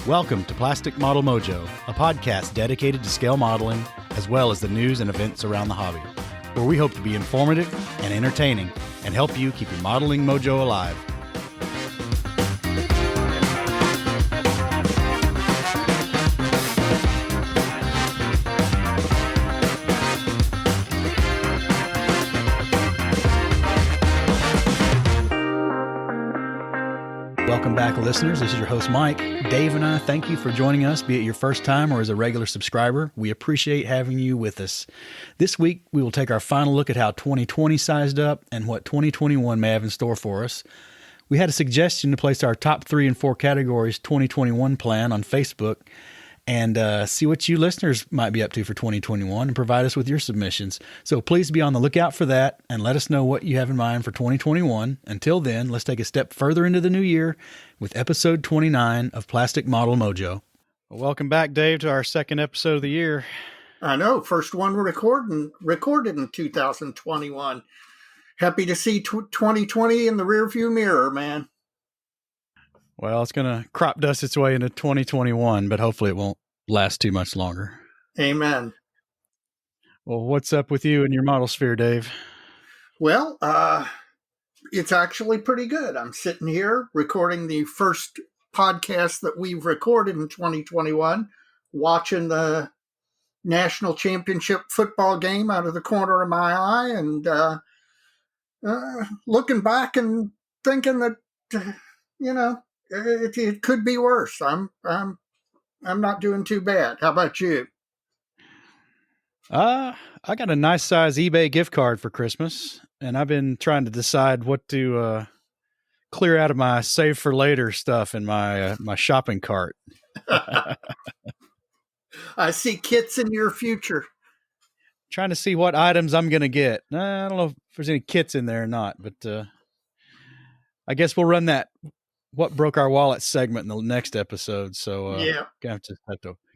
Welcome to Plastic Model Mojo, a podcast dedicated to scale modeling, as well as the news and events around the hobby, where we hope to be informative and entertaining and help you keep your modeling mojo alive. Welcome back, listeners. This is your host, Mike. Dave and I thank you for joining us, be it your first time or as a regular subscriber. We appreciate having you with us. This week, we will take our final look at how 2020 sized up and what 2021 may have in store for us. We had a suggestion to place our top 3 and 4 categories 2021 plan on Facebook and see what you listeners might be up to for 2021 and provide us with your submissions. So please be on the lookout for that and let us know what you have in mind for 2021. Until then, let's take a step further into the new year with episode 29 of Plastic Model Mojo. Well, welcome back, Dave, to our second episode of the year. I know, first one recorded in 2021. Happy to see 2020 in the rearview mirror, man. Well, it's going to crop dust its way into 2021, but hopefully it won't last too much longer. Amen. Well, what's up with you and your model sphere, Dave? Well, it's actually pretty good. I'm sitting here recording the first podcast that we've recorded in 2021, watching the national championship football game out of the corner of my eye and looking back and thinking that, it could be worse. I'm not doing too bad. How about you? I got a nice size eBay gift card for Christmas, and I've been trying to decide what to clear out of my save for later stuff in my my shopping cart. I see kits in your future. Trying to see what items I'm going to get. I don't know if there's any kits in there or not, but I guess we'll run that what broke our wallet segment in the next episode. So yeah,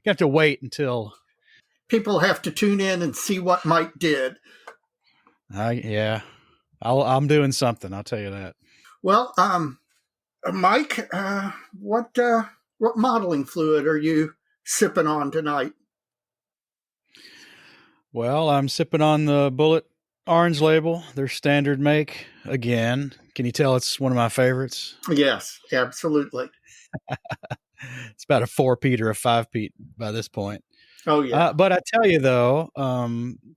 have to wait until people have to tune in and see what Mike did. I'm doing something. I'll tell you that. Well, Mike, what modeling fluid are you sipping on tonight? Well, I'm sipping on the Bullet Orange label, their standard make again. Can you tell it's one of my favorites? Yes, absolutely. It's about a 4-peat or a 5-peat by this point. Oh, yeah. But I tell you, though,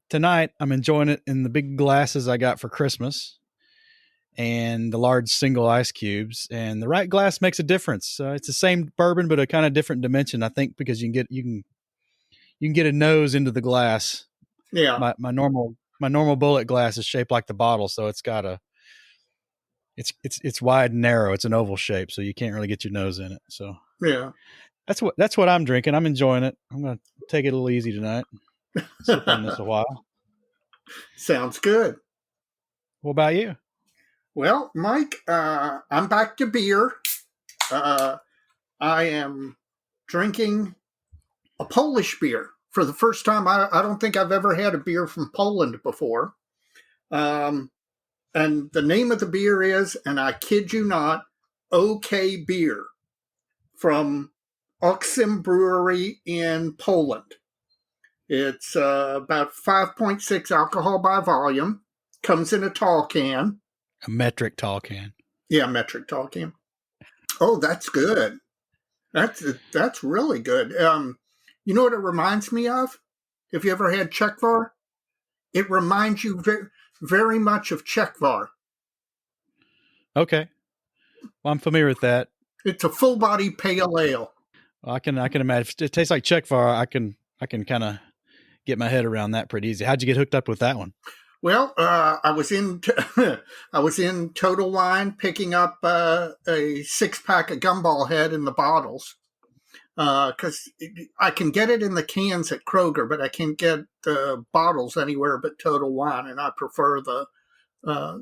tonight I'm enjoying it in the big glasses I got for Christmas and the large single ice cubes. And the right glass makes a difference. It's the same bourbon, but a kind of different dimension, I think, because you can get a nose into the glass. Yeah. My normal Bullet glass is shaped like the bottle, so it's got it's wide and narrow. It's an oval shape, so you can't really get your nose in it. So yeah, that's what I'm drinking. I'm enjoying it. I'm going to take it a little easy tonight. Sip on this a while. Sounds good. What about you? Well, Mike, I'm back to beer. I am drinking a Polish beer for the first time. I don't think I've ever had a beer from Poland before. And the name of the beer is, and I kid you not, OK Beer from Oxym Brewery in Poland. It's about 5.6 alcohol by volume. Comes in a tall can. A metric tall can. Yeah, metric tall can. Oh, that's good. That's really good. You know what it reminds me of? Have you ever had Czechvar? It reminds you very much of Czechvar. Okay. Well, I'm familiar with that. It's a full body pale ale. I can imagine. If it tastes like Czechvar, I can kind of get my head around that pretty easy. How'd you get hooked up with that one? Well, I was in Total Wine picking up a 6-pack of Gumball Head in the bottles. Because I can get it in the cans at Kroger, but I can't get the bottles anywhere but Total Wine, and I prefer the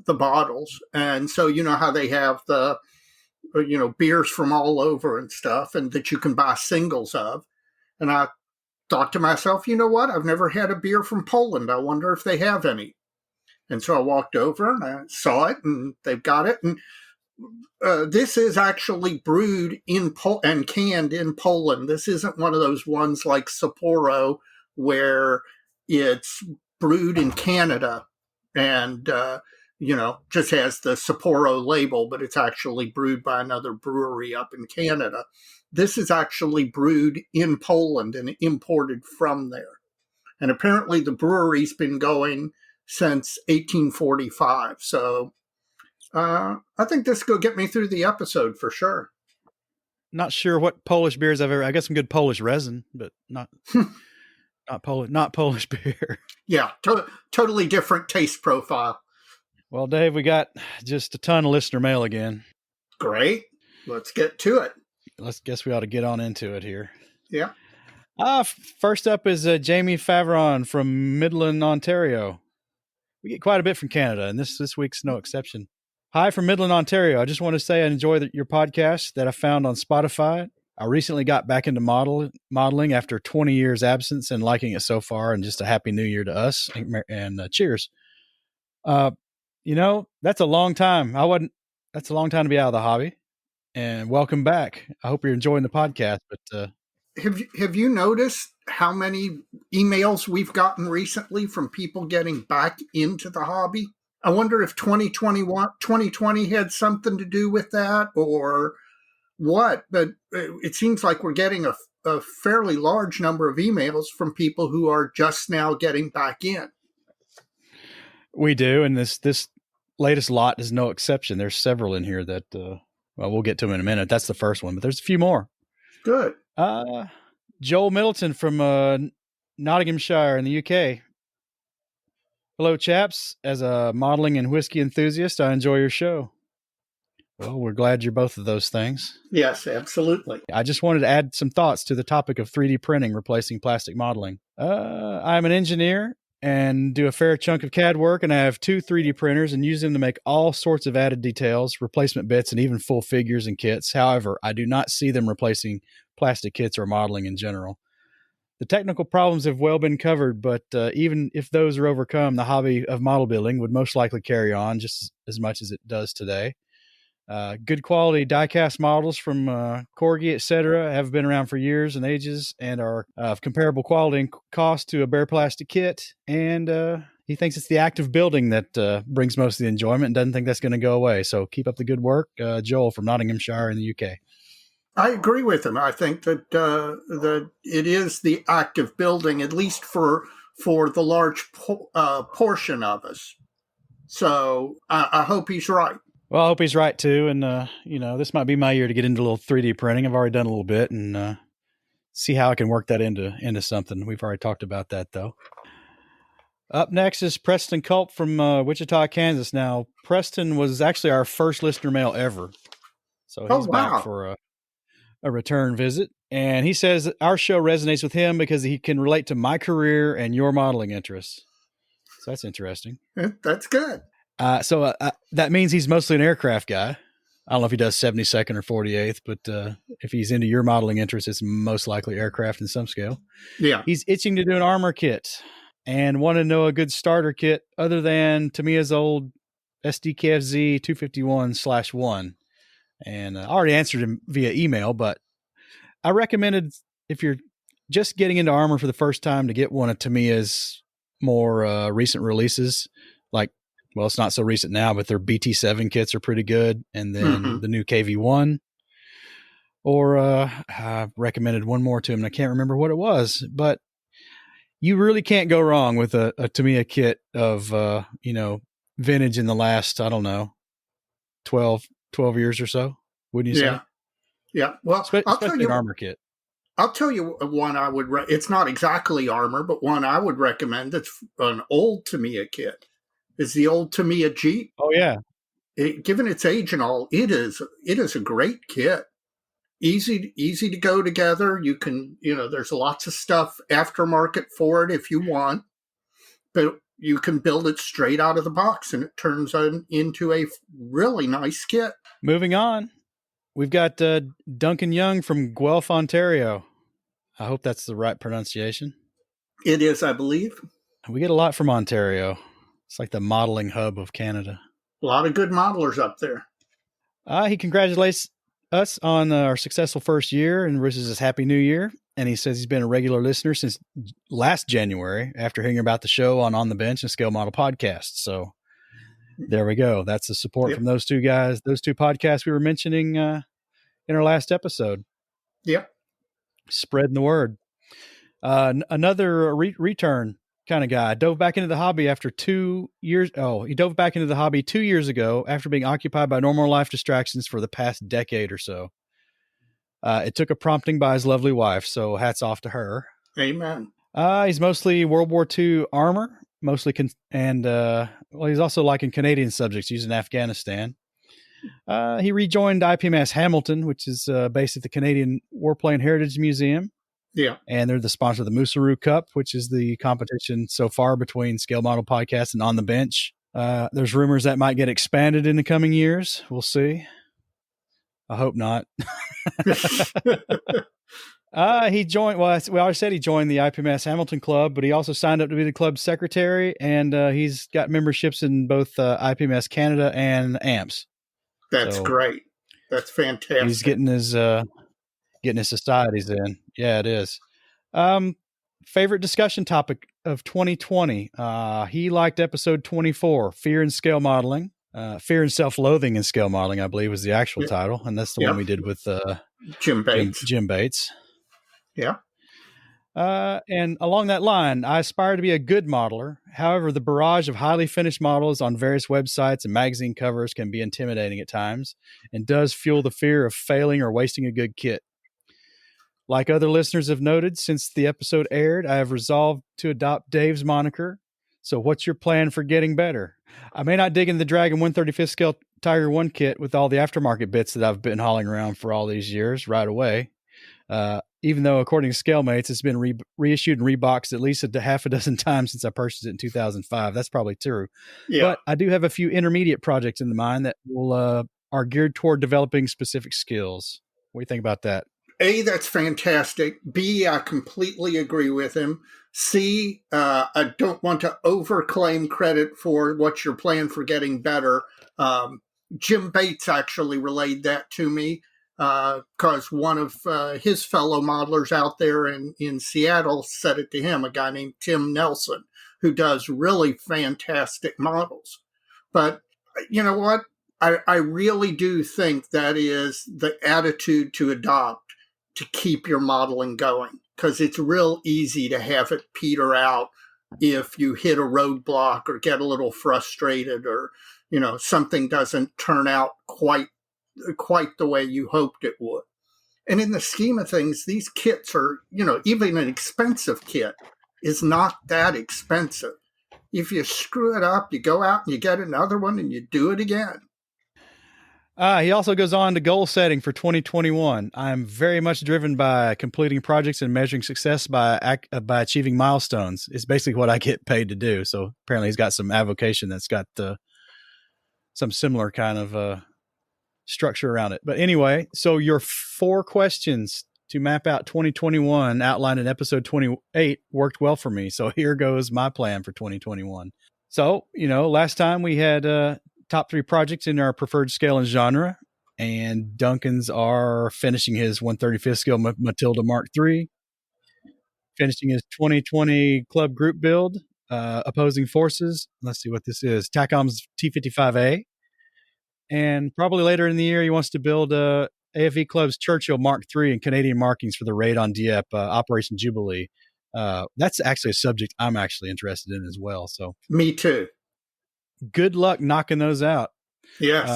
bottles. And so you know how they have the beers from all over and stuff, and that you can buy singles of. And I thought to myself, you know what? I've never had a beer from Poland. I wonder if they have any. And so I walked over and I saw it, and they've got it. And this is actually brewed and canned in Poland. This isn't one of those ones like Sapporo where it's brewed in Canada and just has the Sapporo label, but it's actually brewed by another brewery up in Canada. This is actually brewed in Poland and imported from there. And apparently the brewery's been going since 1845. So I think this will get me through the episode for sure. Not sure what Polish beers I've ever. I got some good Polish resin, but not Polish beer. Yeah, totally different taste profile. Well, Dave, we got just a ton of listener mail again. Great. Let's get to it. Let's guess we ought to get on into it here. Yeah. First up is Jamie Favron from Midland, Ontario. We get quite a bit from Canada, and this week's no exception. Hi from Midland, Ontario. I just want to say I enjoy your podcast that I found on Spotify. I recently got back into modeling after 20 years absence and liking it so far, and just a happy new year to us, and cheers. That's a long time. That's a long time to be out of the hobby, and welcome back. I hope you're enjoying the podcast, but have you noticed how many emails we've gotten recently from people getting back into the hobby? I wonder if 2020 had something to do with that or what, but it seems like we're getting a fairly large number of emails from people who are just now getting back in. We do, and this latest lot is no exception. There's several in here that, we'll get to them in a minute. That's the first one, but there's a few more. Good. Joel Middleton from Nottinghamshire in the UK. Hello, chaps. As a modeling and whiskey enthusiast, I enjoy your show. Well, we're glad you're both of those things. Yes, absolutely. I just wanted to add some thoughts to the topic of 3D printing replacing plastic modeling. I'm an engineer and do a fair chunk of CAD work, and I have 2 3D printers and use them to make all sorts of added details, replacement bits, and even full figures and kits. However, I do not see them replacing plastic kits or modeling in general. The technical problems have well been covered, but even if those are overcome, the hobby of model building would most likely carry on just as much as it does today. Good quality die-cast models from Corgi, etc., have been around for years and ages and are of comparable quality and cost to a bare plastic kit. And he thinks it's the act of building that brings most of the enjoyment and doesn't think that's going to go away. So keep up the good work. Joel from Nottinghamshire in the UK. I agree with him. I think that that it is the act of building, at least for the large portion of us. So I hope he's right. Well, I hope he's right too. And this might be my year to get into a little 3D printing. I've already done a little bit and see how I can work that into something. We've already talked about that though. Up next is Preston Culp from Wichita, Kansas. Now, Preston was actually our first listener mail ever, so he's back for a return visit. And he says our show resonates with him because he can relate to my career and your modeling interests. So that's interesting. That's good. So that means he's mostly an aircraft guy. I don't know if he does 72nd or 48th, but if he's into your modeling interests, it's most likely aircraft in some scale. Yeah. He's itching to do an armor kit and want to know a good starter kit other than Tamiya's old SDKFZ 251/1. And I already answered him via email, but I recommended if you're just getting into armor for the first time to get one of Tamiya's more recent releases. Like, well, it's not so recent now, but their BT7 kits are pretty good. And then the new KV1. Or I recommended one more to him, and I can't remember what it was. But you really can't go wrong with a Tamiya kit of, vintage in the last, I don't know, 12 years or so, wouldn't you say? Yeah. Well, I'll tell you an armor kit. I'll tell you one I would. It's not exactly armor, but one I would recommend. That's an old Tamiya kit. Is the old Tamiya Jeep? Oh yeah. Given its age and all, it is a great kit. Easy to go together. You can, there's lots of stuff aftermarket for it if you want, but you can build it straight out of the box and it turns into a really nice kit. Moving on, we've got Duncan Young from Guelph, Ontario. I hope that's the right pronunciation. It is, I believe. We get a lot from Ontario. It's like the modeling hub of Canada. A lot of good modelers up there. He congratulates us on our successful first year and wishes us Happy New Year. And he says he's been a regular listener since last January after hearing about the show on the Bench and Scale Model podcast. So there we go. That's the support from those two guys, those two podcasts we were mentioning in our last episode. Yep. Spreading the word. Another return kind of guy dove back into the hobby after 2 years. Oh, he dove back into the hobby 2 years ago after being occupied by normal life distractions for the past decade or so. It took a prompting by his lovely wife, so hats off to her. Amen. He's mostly World War II armor, mostly, he's also liking Canadian subjects used in Afghanistan. He rejoined IPMS Hamilton, which is based at the Canadian Warplane Heritage Museum. Yeah. And they're the sponsor of the Moosaroo Cup, which is the competition so far between Scale Model Podcast and On the Bench. There's rumors that might get expanded in the coming years. We'll see. I hope not. He joined, we already said he joined the IPMS Hamilton Club, but he also signed up to be the club's secretary, and he's got memberships in both IPMS Canada and AMPS. That's great. That's fantastic. He's getting his societies in. Yeah, it is. Favorite discussion topic of 2020. He liked episode 24, Fear and Scale Modeling. Fear and Self-Loathing in Scale Modeling, I believe, was the actual title. And that's the one we did with Jim Bates. Jim Bates. Yeah. And along that line, I aspire to be a good modeler. However, the barrage of highly finished models on various websites and magazine covers can be intimidating at times and does fuel the fear of failing or wasting a good kit. Like other listeners have noted, since the episode aired, I have resolved to adopt Dave's moniker. So what's your plan for getting better? I may not dig into the Dragon 135th scale Tiger 1 kit with all the aftermarket bits that I've been hauling around for all these years right away. Even though, according to ScaleMates, it's been reissued and reboxed at least half a dozen times since I purchased it in 2005. That's probably true. Yeah. But I do have a few intermediate projects in mind that are geared toward developing specific skills. What do you think about that? A, that's fantastic. B, I completely agree with him. C, I don't want to overclaim credit for what you're planning for getting better. Jim Bates actually relayed that to me because one of his fellow modelers out there in Seattle said it to him, a guy named Tim Nelson, who does really fantastic models. But you know what? I really do think that is the attitude to adopt to keep your modeling going, because it's real easy to have it peter out if you hit a roadblock or get a little frustrated or, something doesn't turn out quite the way you hoped it would. And in the scheme of things, these kits are, even an expensive kit is not that expensive. If you screw it up, you go out and you get another one and you do it again. He also goes on to goal setting for 2021. I'm very much driven by completing projects and measuring success by achieving milestones. It's basically what I get paid to do. So apparently he's got some avocation that's got some similar kind of structure around it. But anyway, so your 4 questions to map out 2021 outlined in episode 28 worked well for me. So here goes my plan for 2021. So, last time we had top 3 projects in our preferred scale and genre, and Duncan's are finishing his 135th scale Matilda Mark III, finishing his 2020 club group build, opposing forces. Let's see what this is. TACOM's T55A. And probably later in the year, he wants to build AFE Club's Churchill Mark III and Canadian markings for the raid on Dieppe, Operation Jubilee. That's actually a subject I'm actually interested in as well. So me too. Good luck knocking those out. Yes.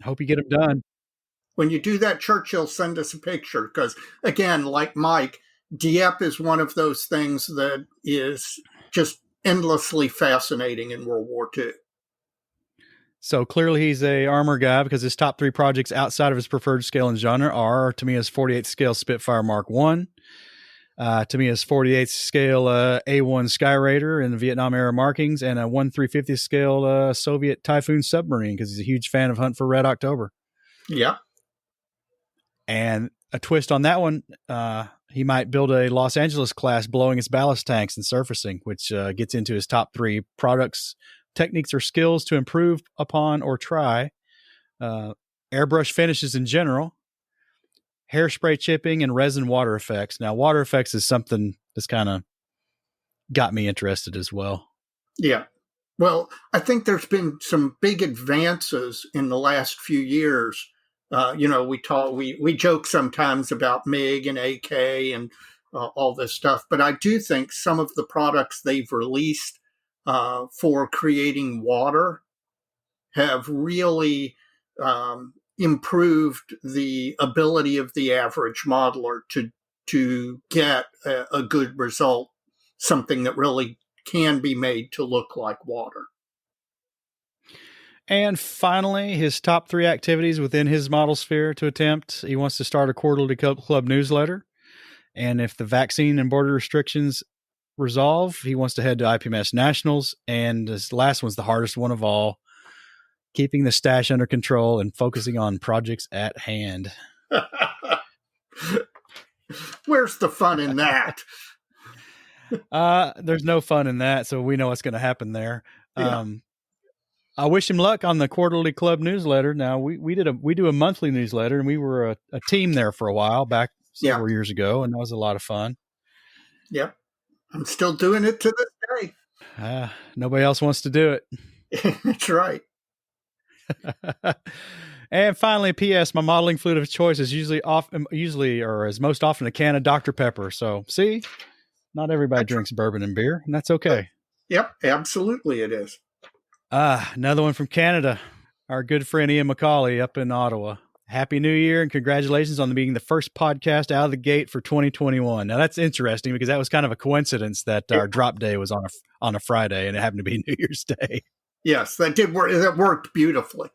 Hope you get them done. When you do that, Churchill, send us a picture. Because, again, like Mike, Dieppe is one of those things that is just endlessly fascinating in World War II. So clearly he's a armor guy because his top 3 projects outside of his preferred scale and genre are Tamiya's 48th scale Spitfire Mark I, Tamiya's 48th scale A1 Sky Raider in the Vietnam era markings, and a 1/350th scale Soviet Typhoon submarine because he's a huge fan of Hunt for Red October. Yeah. And a twist on that one, he might build a Los Angeles class blowing its ballast tanks and surfacing, which gets into his top 3 products, techniques, or skills to improve upon or try airbrush finishes in general, hairspray chipping, and resin water effects. Now, water effects is something that's kind of got me interested as well. Yeah. Well, I think there's been some big advances in the last few years. We joke sometimes about MIG and AK and all this stuff, but I do think some of the products they've released for creating water have really improved the ability of the average modeler to get a good result, something that really can be made to look like water. And finally, his top 3 activities within his model sphere to attempt. He wants to start a quarterly club newsletter. And if the vaccine and border restrictions resolve, he wants to head to IPMS Nationals. And this last one's the hardest one of all, keeping the stash under control and focusing on projects at hand. Where's the fun in that? There's no fun in that, so we know what's going to happen there. Yeah. I wish him luck on the quarterly club newsletter. Now we do a monthly newsletter, and we were a team there for a while back several years ago, and that was a lot of fun. Yep. I'm still doing it to this day. Nobody else wants to do it. That's right. And finally, P.S. My modeling fluid of choice is usually or is most often a can of Dr. Pepper. So see, not everybody drinks bourbon and beer, and that's okay. Yep, absolutely it is. Another one from Canada. Our good friend Ian McCauley up in Ottawa. Happy New Year and congratulations on being the first podcast out of the gate for 2021. Now that's interesting because that was kind of a coincidence that our drop day was on a Friday and it happened to be New Year's Day. Yes, that did work. That worked beautifully.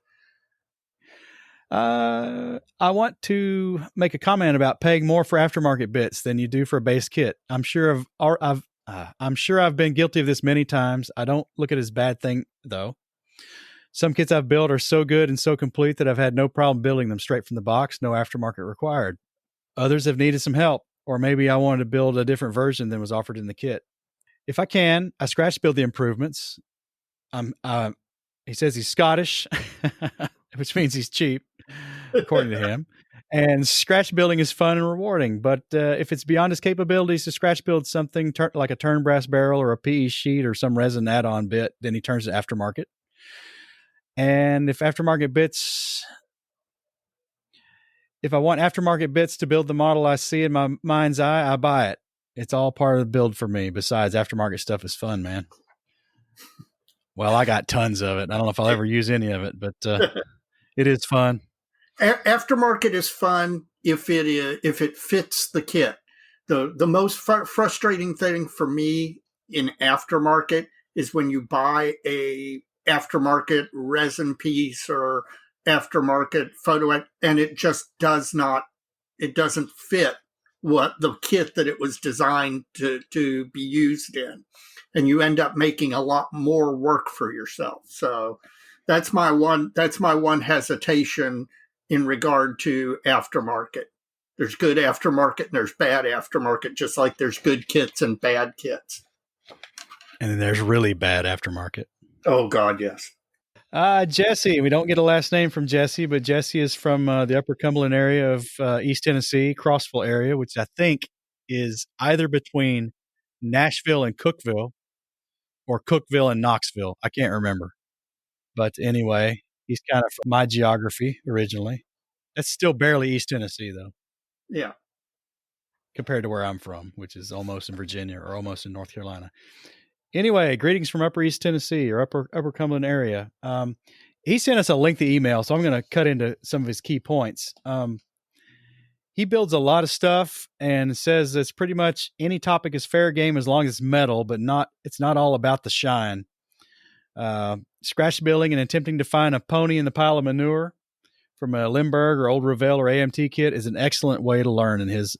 I want to make a comment about paying more for aftermarket bits than you do for a base kit. I'm sure I've been guilty of this many times. I don't look at it as a bad thing though. Some kits I've built are so good and so complete that I've had no problem building them straight from the box, no aftermarket required. Others have needed some help, or maybe I wanted to build a different version than was offered in the kit. If I can, I scratch build the improvements. He says he's Scottish, which means he's cheap, according to him. And scratch building is fun and rewarding. But if it's beyond his capabilities to scratch build something like a turn brass barrel or a PE sheet or some resin add-on bit, then he turns to aftermarket. And if I want aftermarket bits to build the model I see in my mind's eye, I buy it. It's all part of the build for me. Besides, aftermarket stuff is fun, man. Well, I got tons of it. I don't know if I'll ever use any of it, but it is fun. Aftermarket is fun if it fits the kit. The most frustrating thing for me in aftermarket is when you buy a aftermarket resin piece or aftermarket photo and it just doesn't fit what the kit that it was designed to be used in, and you end up making a lot more work for yourself. So that's my one hesitation in regard to aftermarket. There's good aftermarket and there's bad aftermarket, just like there's good kits and bad kits. And then there's really bad aftermarket. Oh, God, yes. Jesse. We don't get a last name from Jesse, but Jesse is from the Upper Cumberland area of East Tennessee, Crossville area, which I think is either between Nashville and Cookeville or Cookeville and Knoxville. I can't remember. But anyway, he's kind of from my geography originally. That's still barely East Tennessee, though. Yeah. Compared to where I'm from, which is almost in Virginia or almost in North Carolina. Anyway, greetings from Upper East Tennessee or Upper Cumberland area. He sent us a lengthy email, so I'm going to cut into some of his key points. He builds a lot of stuff and says it's pretty much any topic is fair game as long as it's metal, but it's not all about the shine. Scratch building and attempting to find a pony in the pile of manure from a Lindbergh or Old Revell or AMT kit is an excellent way to learn, in his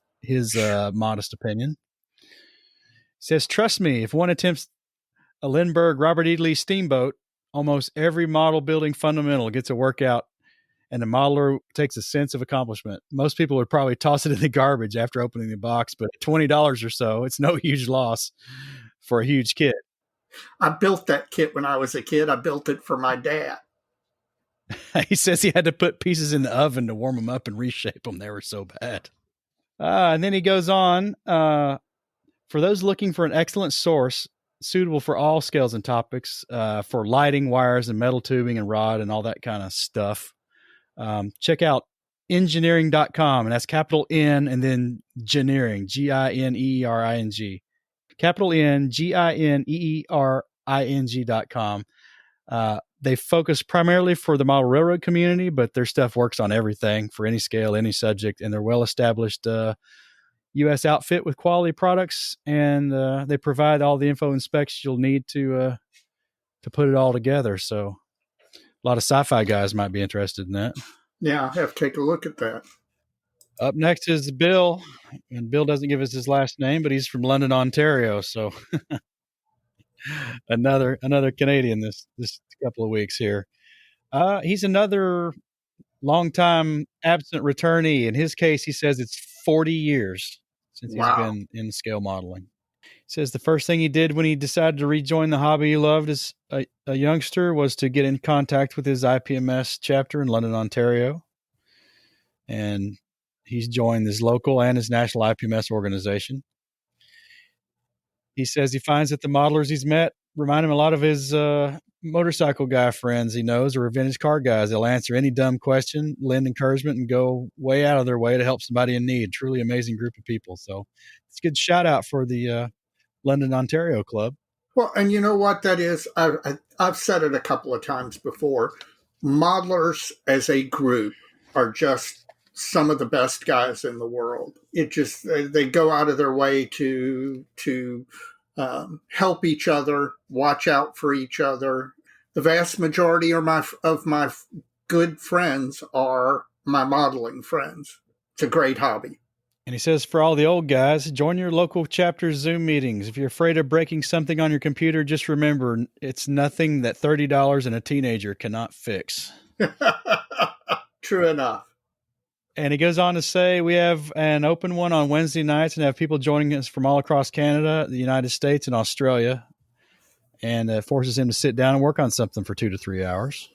modest opinion. He says, trust me, if one attempts a Lindbergh Robert E. Lee steamboat, almost every model building fundamental gets a workout and the modeler takes a sense of accomplishment. Most people would probably toss it in the garbage after opening the box, but $20 or so, it's no huge loss for a huge kit. I built that kit when I was a kid. I built it for my dad. He says he had to put pieces in the oven to warm them up and reshape them. They were so bad. And then he goes on, for those looking for an excellent source suitable for all scales and topics, for lighting, wires, and metal tubing and rod and all that kind of stuff, check out engineering.com. And that's capital N and then Gineering, Gineering. Capital N, Gineering.com. They focus primarily for the model railroad community, but their stuff works on everything for any scale, any subject, and they're well-established U.S. outfit with quality products, and they provide all the info and specs you'll need to put it all together. So a lot of sci-fi guys might be interested in that. Yeah, I have to take a look at that. Up next is Bill, and Bill doesn't give us his last name, but he's from London, Ontario. So another Canadian this couple of weeks here. He's another longtime absent returnee. In his case, he says it's 40 years since he's been in scale modeling. He says the first thing he did when he decided to rejoin the hobby he loved as a youngster was to get in contact with his IPMS chapter in London, Ontario. And he's joined his local and his national IPMS organization. He says he finds that the modelers he's met remind him a lot of his motorcycle guy friends he knows or vintage car guys. They'll answer any dumb question, lend encouragement, and go way out of their way to help somebody in need. Truly amazing group of people. So it's a good shout out for the London, Ontario club. Well, and you know what that is? I've said it a couple of times before. Modelers as a group are just some of the best guys in the world. It just, they go out of their way to help each other, watch out for each other. The vast majority of my good friends are my modeling friends. It's a great hobby. And he says, for all the old guys, join your local chapter Zoom meetings. If you're afraid of breaking something on your computer, just remember, it's nothing that $30 and a teenager cannot fix. True enough. And he goes on to say, we have an open one on Wednesday nights and have people joining us from all across Canada, the United States, and Australia. And it forces him to sit down and work on something for 2 to 3 hours,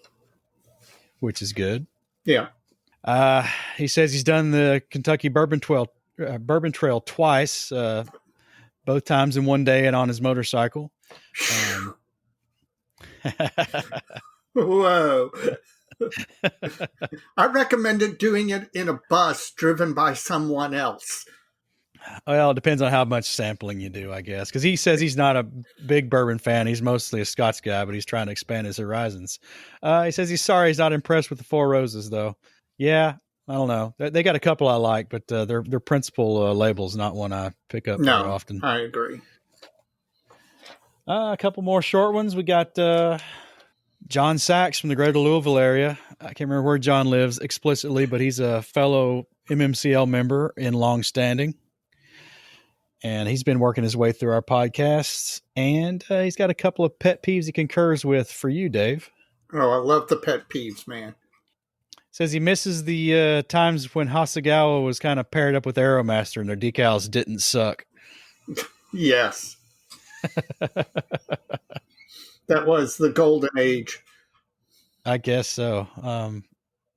which is good. Yeah. He says he's done the Kentucky Bourbon Trail twice, both times in one day and on his motorcycle. Whoa. I recommended doing it in a bus driven by someone else. Well, it depends on how much sampling you do, I guess. Because he says he's not a big bourbon fan. He's mostly a Scots guy, but he's trying to expand his horizons. He says he's sorry he's not impressed with the Four Roses, though. Yeah, I don't know. They got a couple I like, but their principal label's not one I pick up very often. I agree. A couple more short ones. We got John Sachs from the greater Louisville area. I can't remember where John lives explicitly, but he's a fellow MMCL member in long standing. And he's been working his way through our podcasts. And he's got a couple of pet peeves he concurs with for you, Dave. Oh, I love the pet peeves, man. Says he misses the times when Hasegawa was kind of paired up with Aeromaster and their decals didn't suck. Yes. That was the golden age. I guess so.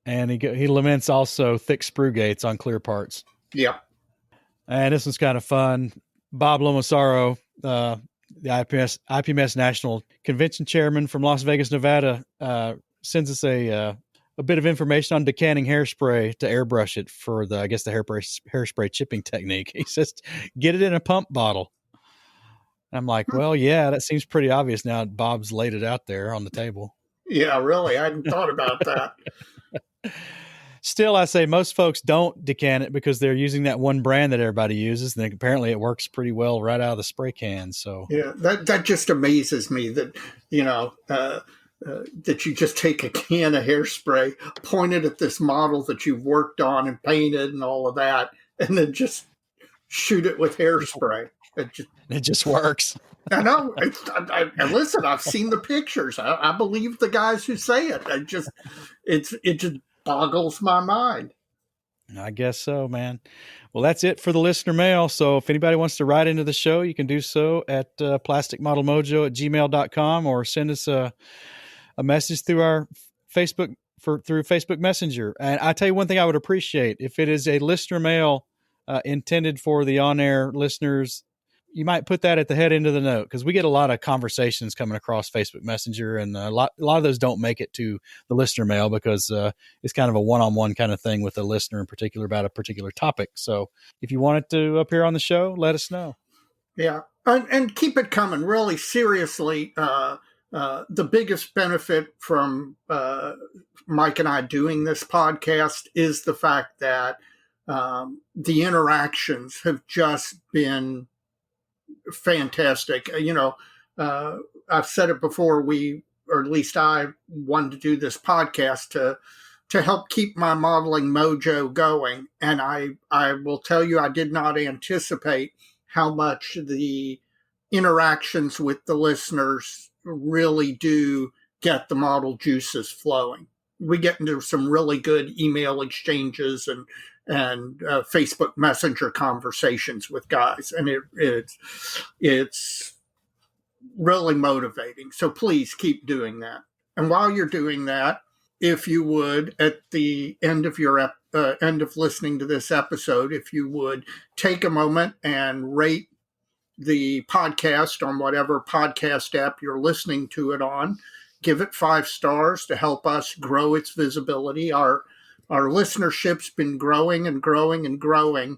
And he laments also thick sprue gates on clear parts. Yeah. And this one's kind of fun. Bob Lomosaro, the IPMS National Convention Chairman from Las Vegas, Nevada, sends us a bit of information on decanting hairspray to airbrush it for the hairspray chipping technique. He says, get it in a pump bottle. I'm like, well, yeah, that seems pretty obvious now. Bob's laid it out there on the table. Yeah, really. I hadn't thought about that. Still, I say most folks don't decant it because they're using that one brand that everybody uses. And apparently it works pretty well right out of the spray can. So yeah, that just amazes me that, that you just take a can of hairspray, point it at this model that you've worked on and painted and all of that, and then just shoot it with hairspray. It just works. I know. Listen, I've seen the pictures. I believe the guys who say it. It just boggles my mind. I guess so, man. Well, that's it for the listener mail. So if anybody wants to write into the show, you can do so at plasticmodelmojo@gmail.com or send us a message through our Facebook through Facebook Messenger. And I tell you one thing I would appreciate, if it is a listener mail intended for the on-air listeners, you might put that at the head end of the note, because we get a lot of conversations coming across Facebook Messenger, and a lot of those don't make it to the listener mail because it's kind of a one-on-one kind of thing with a listener in particular about a particular topic. So if you want it to appear on the show, let us know. Yeah, and keep it coming. Really, seriously, the biggest benefit from Mike and I doing this podcast is the fact that the interactions have just been fantastic. I've said it before. Or at least I, wanted to do this podcast to help keep my modeling mojo going, and I will tell you, I did not anticipate how much the interactions with the listeners really do get the model juices flowing. We get into some really good email exchanges and Facebook Messenger conversations with guys, and it's really motivating. So please keep doing that. And while you're doing that, if you would, at the end of your end of listening to this episode, if you would take a moment and rate the podcast on whatever podcast app you're listening to it on, give it 5 stars to help us grow its visibility. Our listenership's been growing and growing and growing,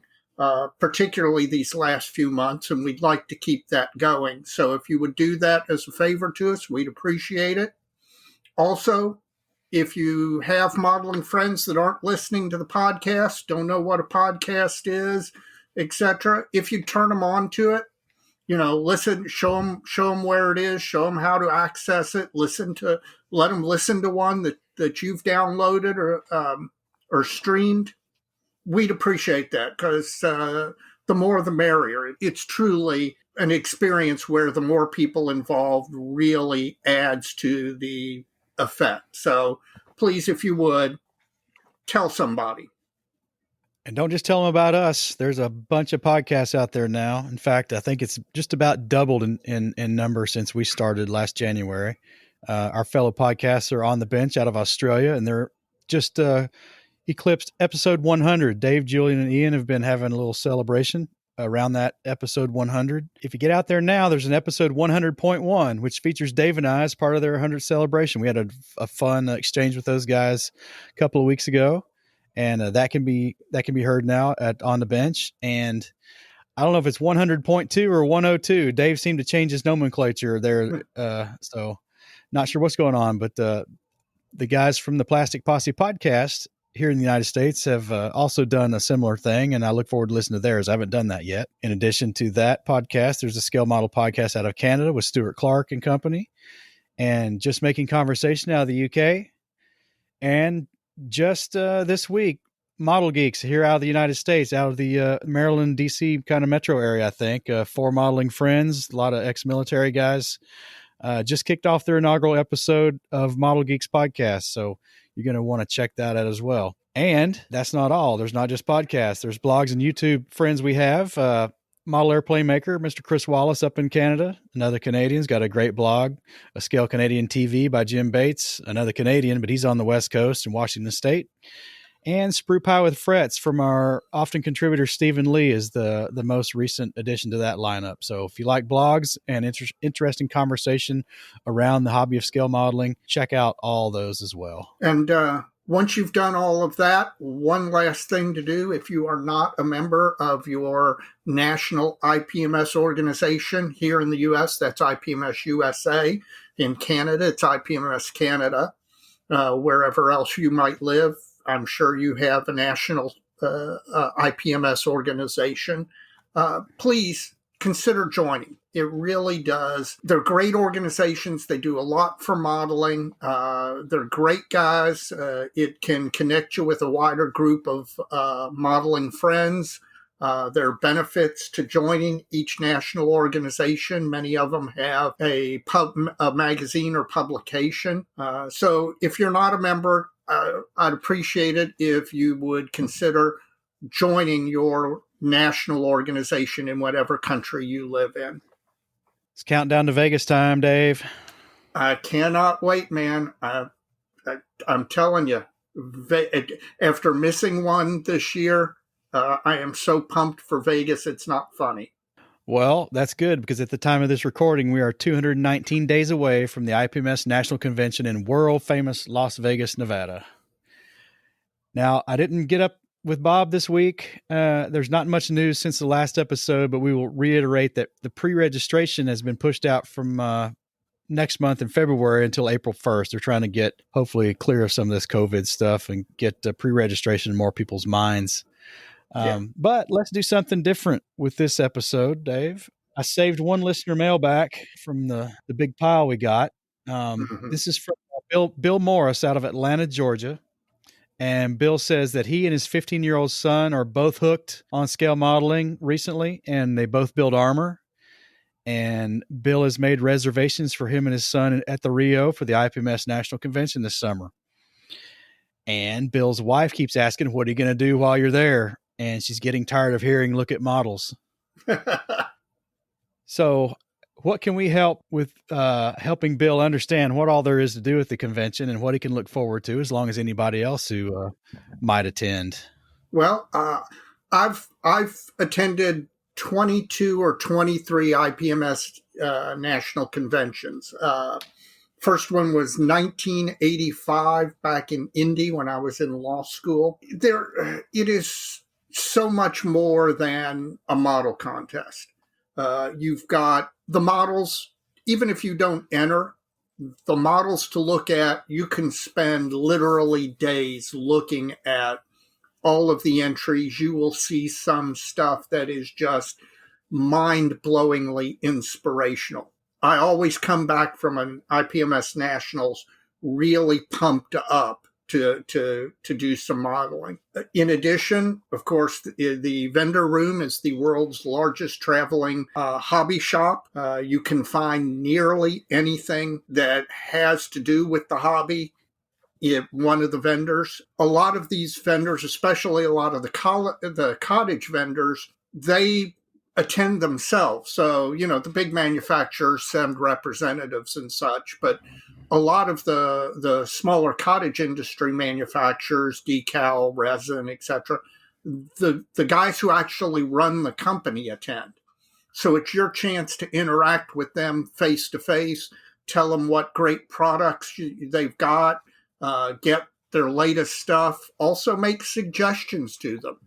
particularly these last few months, and we'd like to keep that going. So if you would do that as a favor to us, we'd appreciate it. Also, if you have modeling friends that aren't listening to the podcast, don't know what a podcast is, etc., if you turn them on to it, listen, show them where it is, show them how to access it, let them listen to one that you've downloaded or streamed. We'd appreciate that, because the more the merrier. It's truly an experience where the more people involved really adds to the effect. So please, if you would, tell somebody. And don't just tell them about us. There's a bunch of podcasts out there now. In fact, I think it's just about doubled in number since we started last January. Our fellow podcasts are on the bench out of Australia, and they're just eclipsed episode 100. Dave, Julian, and Ian have been having a little celebration around that episode 100. If you get out there now, there's an episode 100.1, which features Dave and I as part of their 100th celebration. We had a fun exchange with those guys a couple of weeks ago, and that can be heard now on the bench. And I don't know if it's 100.2 or 102. Dave seemed to change his nomenclature there, so not sure what's going on. But the guys from the Plastic Posse podcast here in the United States have also done a similar thing, and I look forward to listening to theirs. I haven't done that yet. In addition to that podcast, there's a scale model podcast out of Canada with Stuart Clark and company, and Just Making Conversation out of the UK. And just this week, Model Geeks here out of the United States, out of the Maryland, D.C. kind of metro area, I think. 4 modeling friends, a lot of ex-military guys, just kicked off their inaugural episode of Model Geeks podcast. So you're going to want to check that out as well. And that's not all. There's not just podcasts. There's blogs and YouTube friends we have. Model Airplane Maker, Mr. Chris Wallace up in Canada, another Canadian's got a great blog. A Scale Canadian TV by Jim Bates, another Canadian, but he's on the West Coast in Washington State. And Sprue Pie with Frets from our often contributor Stephen Lee is the most recent addition to that lineup. So if you like blogs and interesting conversation around the hobby of scale modeling, check out all those as well. And once you've done all of that, one last thing to do, if you are not a member of your national IPMS organization here in the U.S., that's IPMS USA. In Canada, it's IPMS Canada. Wherever else you might live, I'm sure you have a national IPMS organization. Please consider joining. It really does. They're great organizations. They do a lot for modeling. They're great guys. It can connect you with a wider group of modeling friends. There are benefits to joining each national organization. Many of them have a magazine or publication. So if you're not a member, I'd appreciate it if you would consider joining your national organization in whatever country you live in. It's countdown to Vegas time, Dave. I cannot wait, man. I'm telling you, after missing one this year, I am so pumped for Vegas. It's not funny. Well, that's good because at the time of this recording, we are 219 days away from the IPMS National Convention in world famous Las Vegas, Nevada. Now, I didn't get up with Bob this week. There's not much news since the last episode, but we will reiterate that the pre-registration has been pushed out from next month in February until April 1st. They're trying to get, hopefully, clear of some of this COVID stuff and get pre-registration in more people's minds. But let's do something different with this episode, Dave. I saved one listener mail back from the big pile we got. This is from Bill Morris out of Atlanta, Georgia. And Bill says that he and his 15-year-old son are both hooked on scale modeling recently, and they both build armor. And Bill has made reservations for him and his son at the Rio for the IPMS National Convention this summer. And Bill's wife keeps asking, what are you going to do while you're there? And she's getting tired of hearing, look at models. So what can we help with helping Bill understand what all there is to do at the convention and what he can look forward to, as long as anybody else who might attend? Well, I've attended 22 or 23 IPMS national conventions. First one was 1985 back in Indy when I was in law school. It is so much more than a model contest. You've got the models, even if you don't enter, the models to look at, you can spend literally days looking at all of the entries. You will see some stuff that is just mind-blowingly inspirational. I always come back from an IPMS Nationals really pumped up to do some modeling. In addition, of course, the vendor room is the world's largest traveling hobby shop. You can find nearly anything that has to do with the hobby in one of the vendors. A lot of these vendors, especially a lot of the cottage vendors, they attend themselves. So, the big manufacturers send representatives and such, but a lot of the smaller cottage industry manufacturers, decal, resin, etc., the guys who actually run the company attend. So it's your chance to interact with them face to face, tell them what great products they've got, get their latest stuff, also make suggestions to them.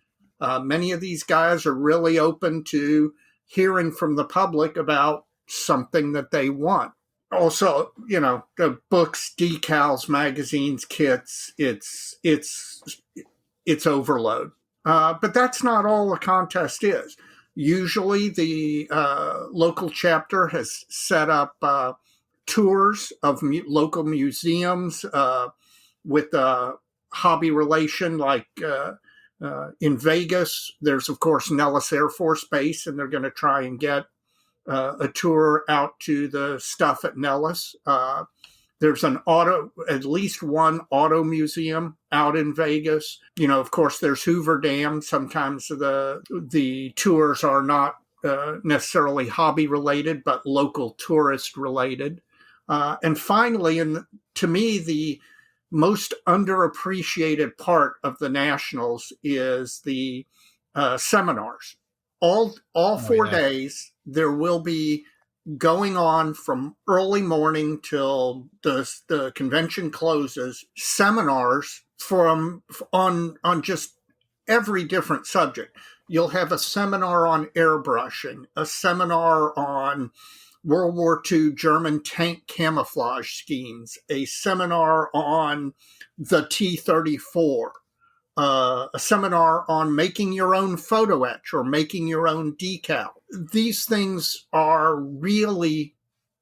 Many of these guys are really open to hearing from the public about something that they want. Also, the books, decals, magazines, kits, it's overload. But that's not all the contest is. Usually the local chapter has set up tours of local museums with a hobby relation, like in Vegas, there's, of course, Nellis Air Force Base, and they're going to try and get a tour out to the stuff at Nellis. There's at least one auto museum out in Vegas. Of course, there's Hoover Dam. Sometimes the tours are not necessarily hobby related, but local tourist related. And finally, and to me, the most underappreciated part of the Nationals is the seminars. All 4 days, there will be going on from early morning till the convention closes, seminars on just every different subject. You'll have a seminar on airbrushing, a seminar on World War II German tank camouflage schemes, a seminar on the T-34, a seminar on making your own photo etch or making your own decal. These things are really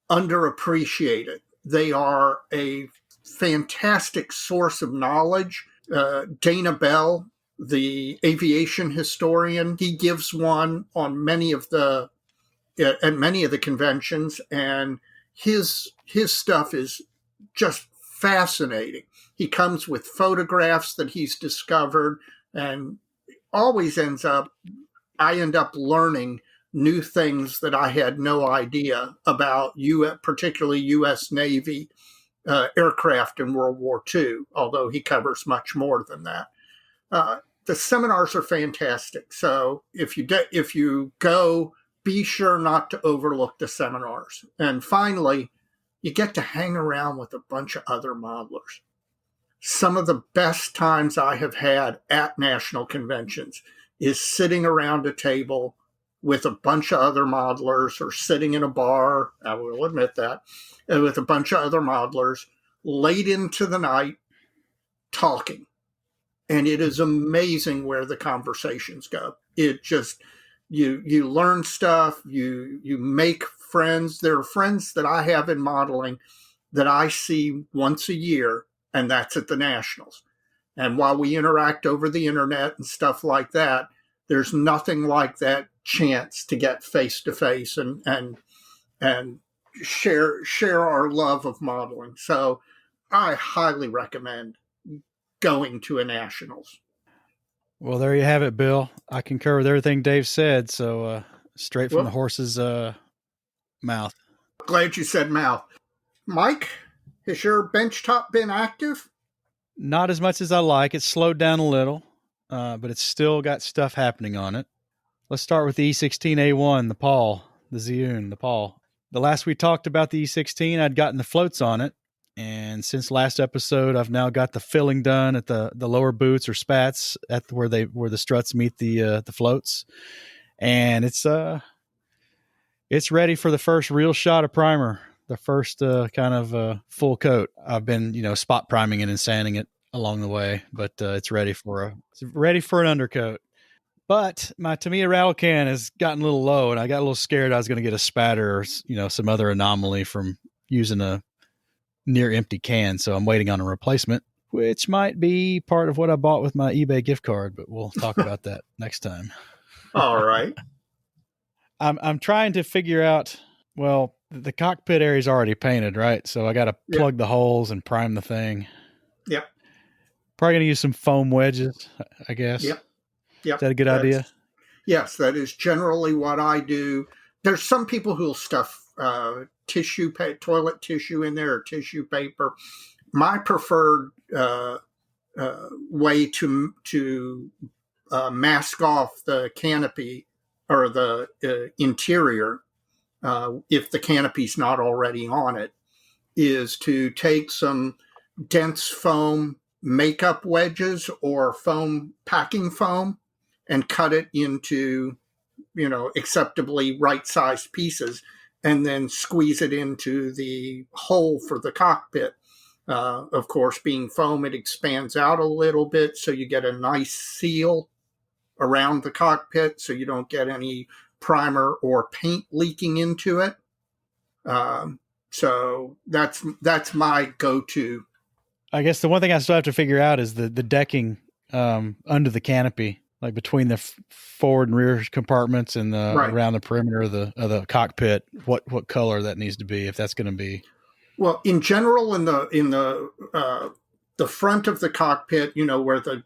underappreciated. They are a fantastic source of knowledge. Dana Bell, the aviation historian, he gives one on at many of the conventions, and his stuff is just fascinating. He comes with photographs that he's discovered, and always I end up learning new things that I had no idea about, particularly U.S. Navy aircraft in World War II, although he covers much more than that. The seminars are fantastic. So if you go, be sure not to overlook the seminars. And finally, you get to hang around with a bunch of other modelers. Some of the best times I have had at national conventions is sitting around a table with a bunch of other modelers, or sitting in a bar, I will admit that, with a bunch of other modelers late into the night talking. And it is amazing where the conversations go. It just, you learn stuff, you make friends. There are friends that I have in modeling that I see once a year, and that's at the Nationals. And while we interact over the internet and stuff like that, there's nothing like that chance to get face to face and share our love of modeling. So I highly recommend going to a Nationals. Well, there you have it, Bill. I concur with everything Dave said. So straight from the horse's mouth. Glad you said mouth. Mike, has your benchtop been active? Not as much as I like. It's slowed down a little, but it's still got stuff happening on it. Let's start with the E16A1, the Paul, the Ziyun, the Paul. The last we talked about the E16, I'd gotten the floats on it. And since last episode, I've now got the filling done at the lower boots or spats at where the struts meet the floats, and it's ready for the first real shot of primer, the first kind of full coat. I've been spot priming it and sanding it along the way, but it's ready for an undercoat. But my Tamiya rattle can has gotten a little low, and I got a little scared I was going to get a spatter or some other anomaly from using a near empty can, so I'm waiting on a replacement, which might be part of what I bought with my eBay gift card, but we'll talk about that next time. All right. I'm trying to figure out, well, the cockpit area is already painted, right? So I got to plug the holes and prime the thing. Yep. Probably going to use some foam wedges, I guess. Yep. Is that a good idea? Yes, that is generally what I do. There's some people who'll stuff toilet tissue in there, or tissue paper. My preferred way to mask off the canopy or the interior, if the canopy's not already on it, is to take some dense foam makeup wedges or packing foam and cut it into acceptably right-sized pieces, and then squeeze it into the hole for the cockpit. Of course, being foam, it expands out a little bit, so you get a nice seal around the cockpit, so you don't get any primer or paint leaking into it. So that's my go-to. I guess the one thing I still have to figure out is the decking under the canopy, like between the forward and rear compartments and around the perimeter of the cockpit, what color that needs to be, if that's going to be. Well, in general, in the front of the cockpit, where the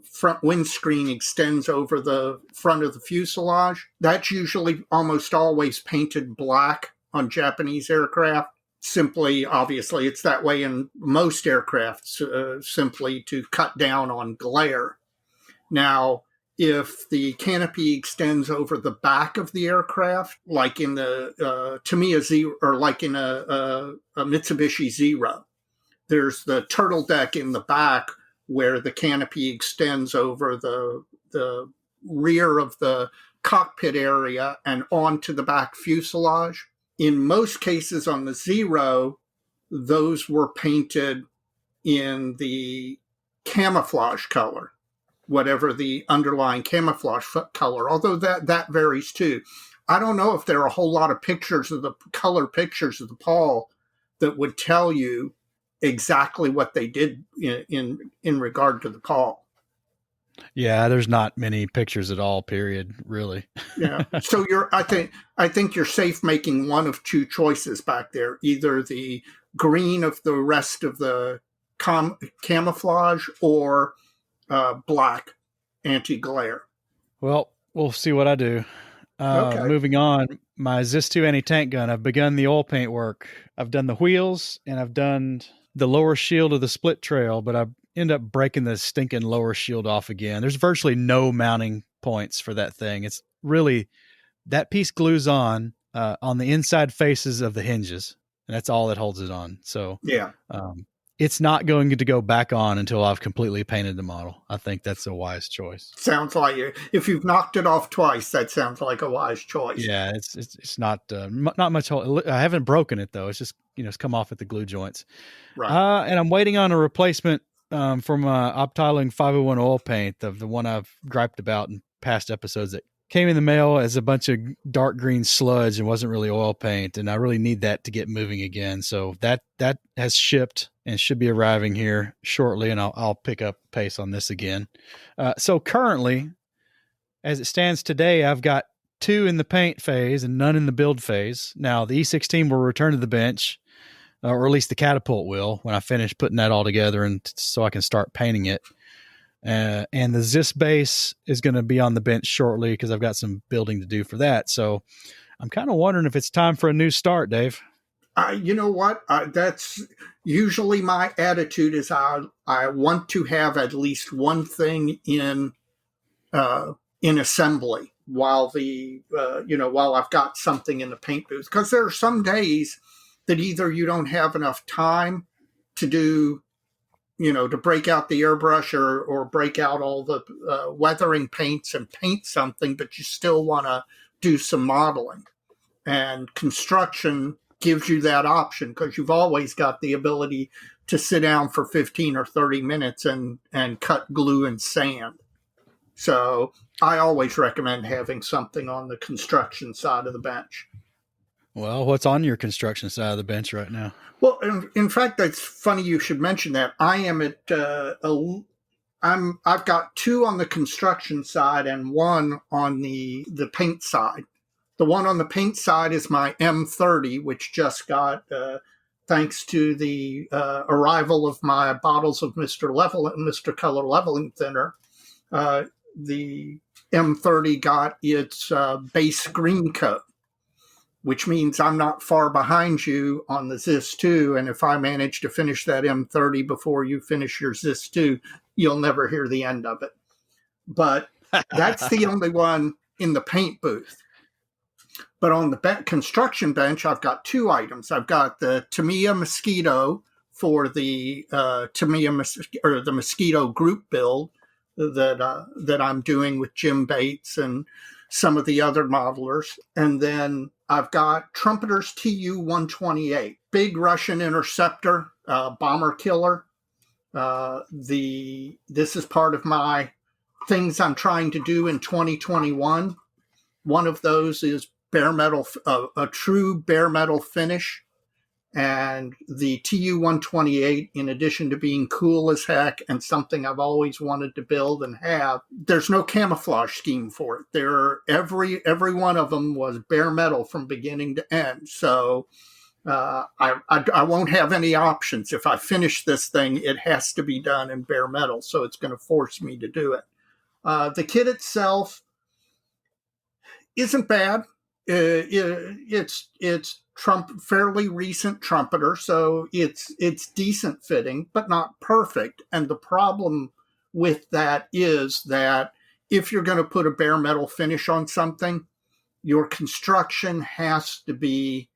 front windscreen extends over the front of the fuselage, that's usually almost always painted black on Japanese aircraft. Simply, obviously, it's that way in most aircraft, simply to cut down on glare. Now, if the canopy extends over the back of the aircraft, like in the Tamiya Zero, or like in a Mitsubishi Zero, there's the turtle deck in the back where the canopy extends over the rear of the cockpit area and onto the back fuselage. In most cases on the Zero, those were painted in the camouflage color, whatever the underlying camouflage color, although that varies too. I don't know if there are a whole lot of pictures of the color pictures of the Paul that would tell you exactly what they did in regard to the Paul. Yeah, there's not many pictures at all, period, really. Yeah. So I think you're safe making one of two choices back there, either the green of the rest of the camouflage or black anti-glare. Well, we'll see what I do. Okay. Moving on, my Zis 2 anti-tank gun. I've begun the oil paint work. I've done the wheels and I've done the lower shield of the split trail, but I end up breaking the stinking lower shield off again. There's virtually no mounting points for that thing. It's really that piece glues on the inside faces of the hinges, and that's all that holds it on. So Yeah. it's not going to go back on until I've completely painted the model. I think that's a wise choice. Sounds like if you've knocked it off twice, that sounds like a wise choice. Yeah, it's not not much. I haven't broken it though. It's just it's come off at the glue joints. Right. And I'm waiting on a replacement from Optiling 501 oil paint, the one I've griped about in past episodes that came in the mail as a bunch of dark green sludge and wasn't really oil paint, and I really need that to get moving again. So that has shipped and should be arriving here shortly, and I'll pick up pace on this again. So currently, as it stands today, I've got 2 in the paint phase and none in the build phase. Now the E16 will return to the bench, or at least the catapult will, when I finish putting that all together, and so I can start painting it. And the Zis base is going to be on the bench shortly because I've got some building to do for that. So I'm kind of wondering if it's time for a new start, Dave. You know what? That's usually my attitude. Is I want to have at least one thing in assembly while while I've got something in the paint booth, because there are some days that either you don't have enough time to do, to break out the airbrush or break out all the weathering paints and paint something, but you still want to do some modeling. And construction gives you that option because you've always got the ability to sit down for 15 or 30 minutes and cut glue and sand. So I always recommend having something on the construction side of the bench. Well, what's on your construction side of the bench right now? Well, in fact, that's funny you should mention that. I am at I've got 2 on the construction side and 1 on the paint side. The one on the paint side is my M30, which just got, thanks to the arrival of my bottles of Mr. Color Leveling Thinner, the M30 got its base green coat, which means I'm not far behind you on the Zis 2. And if I manage to finish that M30 before you finish your Zis 2, you'll never hear the end of it. But that's the only one in the paint booth. But on the construction bench, I've got 2 items. I've got the Tamiya Mosquito for the the Mosquito group build that I'm doing with Jim Bates and some of the other modelers. And then I've got Trumpeter's Tu-128, big Russian interceptor, bomber killer. This is part of my things I'm trying to do in 2021. One of those is bare metal, a true bare metal finish. And the Tu-128, in addition to being cool as heck and something I've always wanted to build and have, there's no camouflage scheme for it. Every one of them was bare metal from beginning to end. So I won't have any options. If I finish this thing, it has to be done in bare metal. So it's going to force me to do it. The kit itself isn't bad. It's fairly recent trumpeter, so it's decent fitting, but not perfect. And the problem with that is that if you're going to put a bare metal finish on something, your construction has to be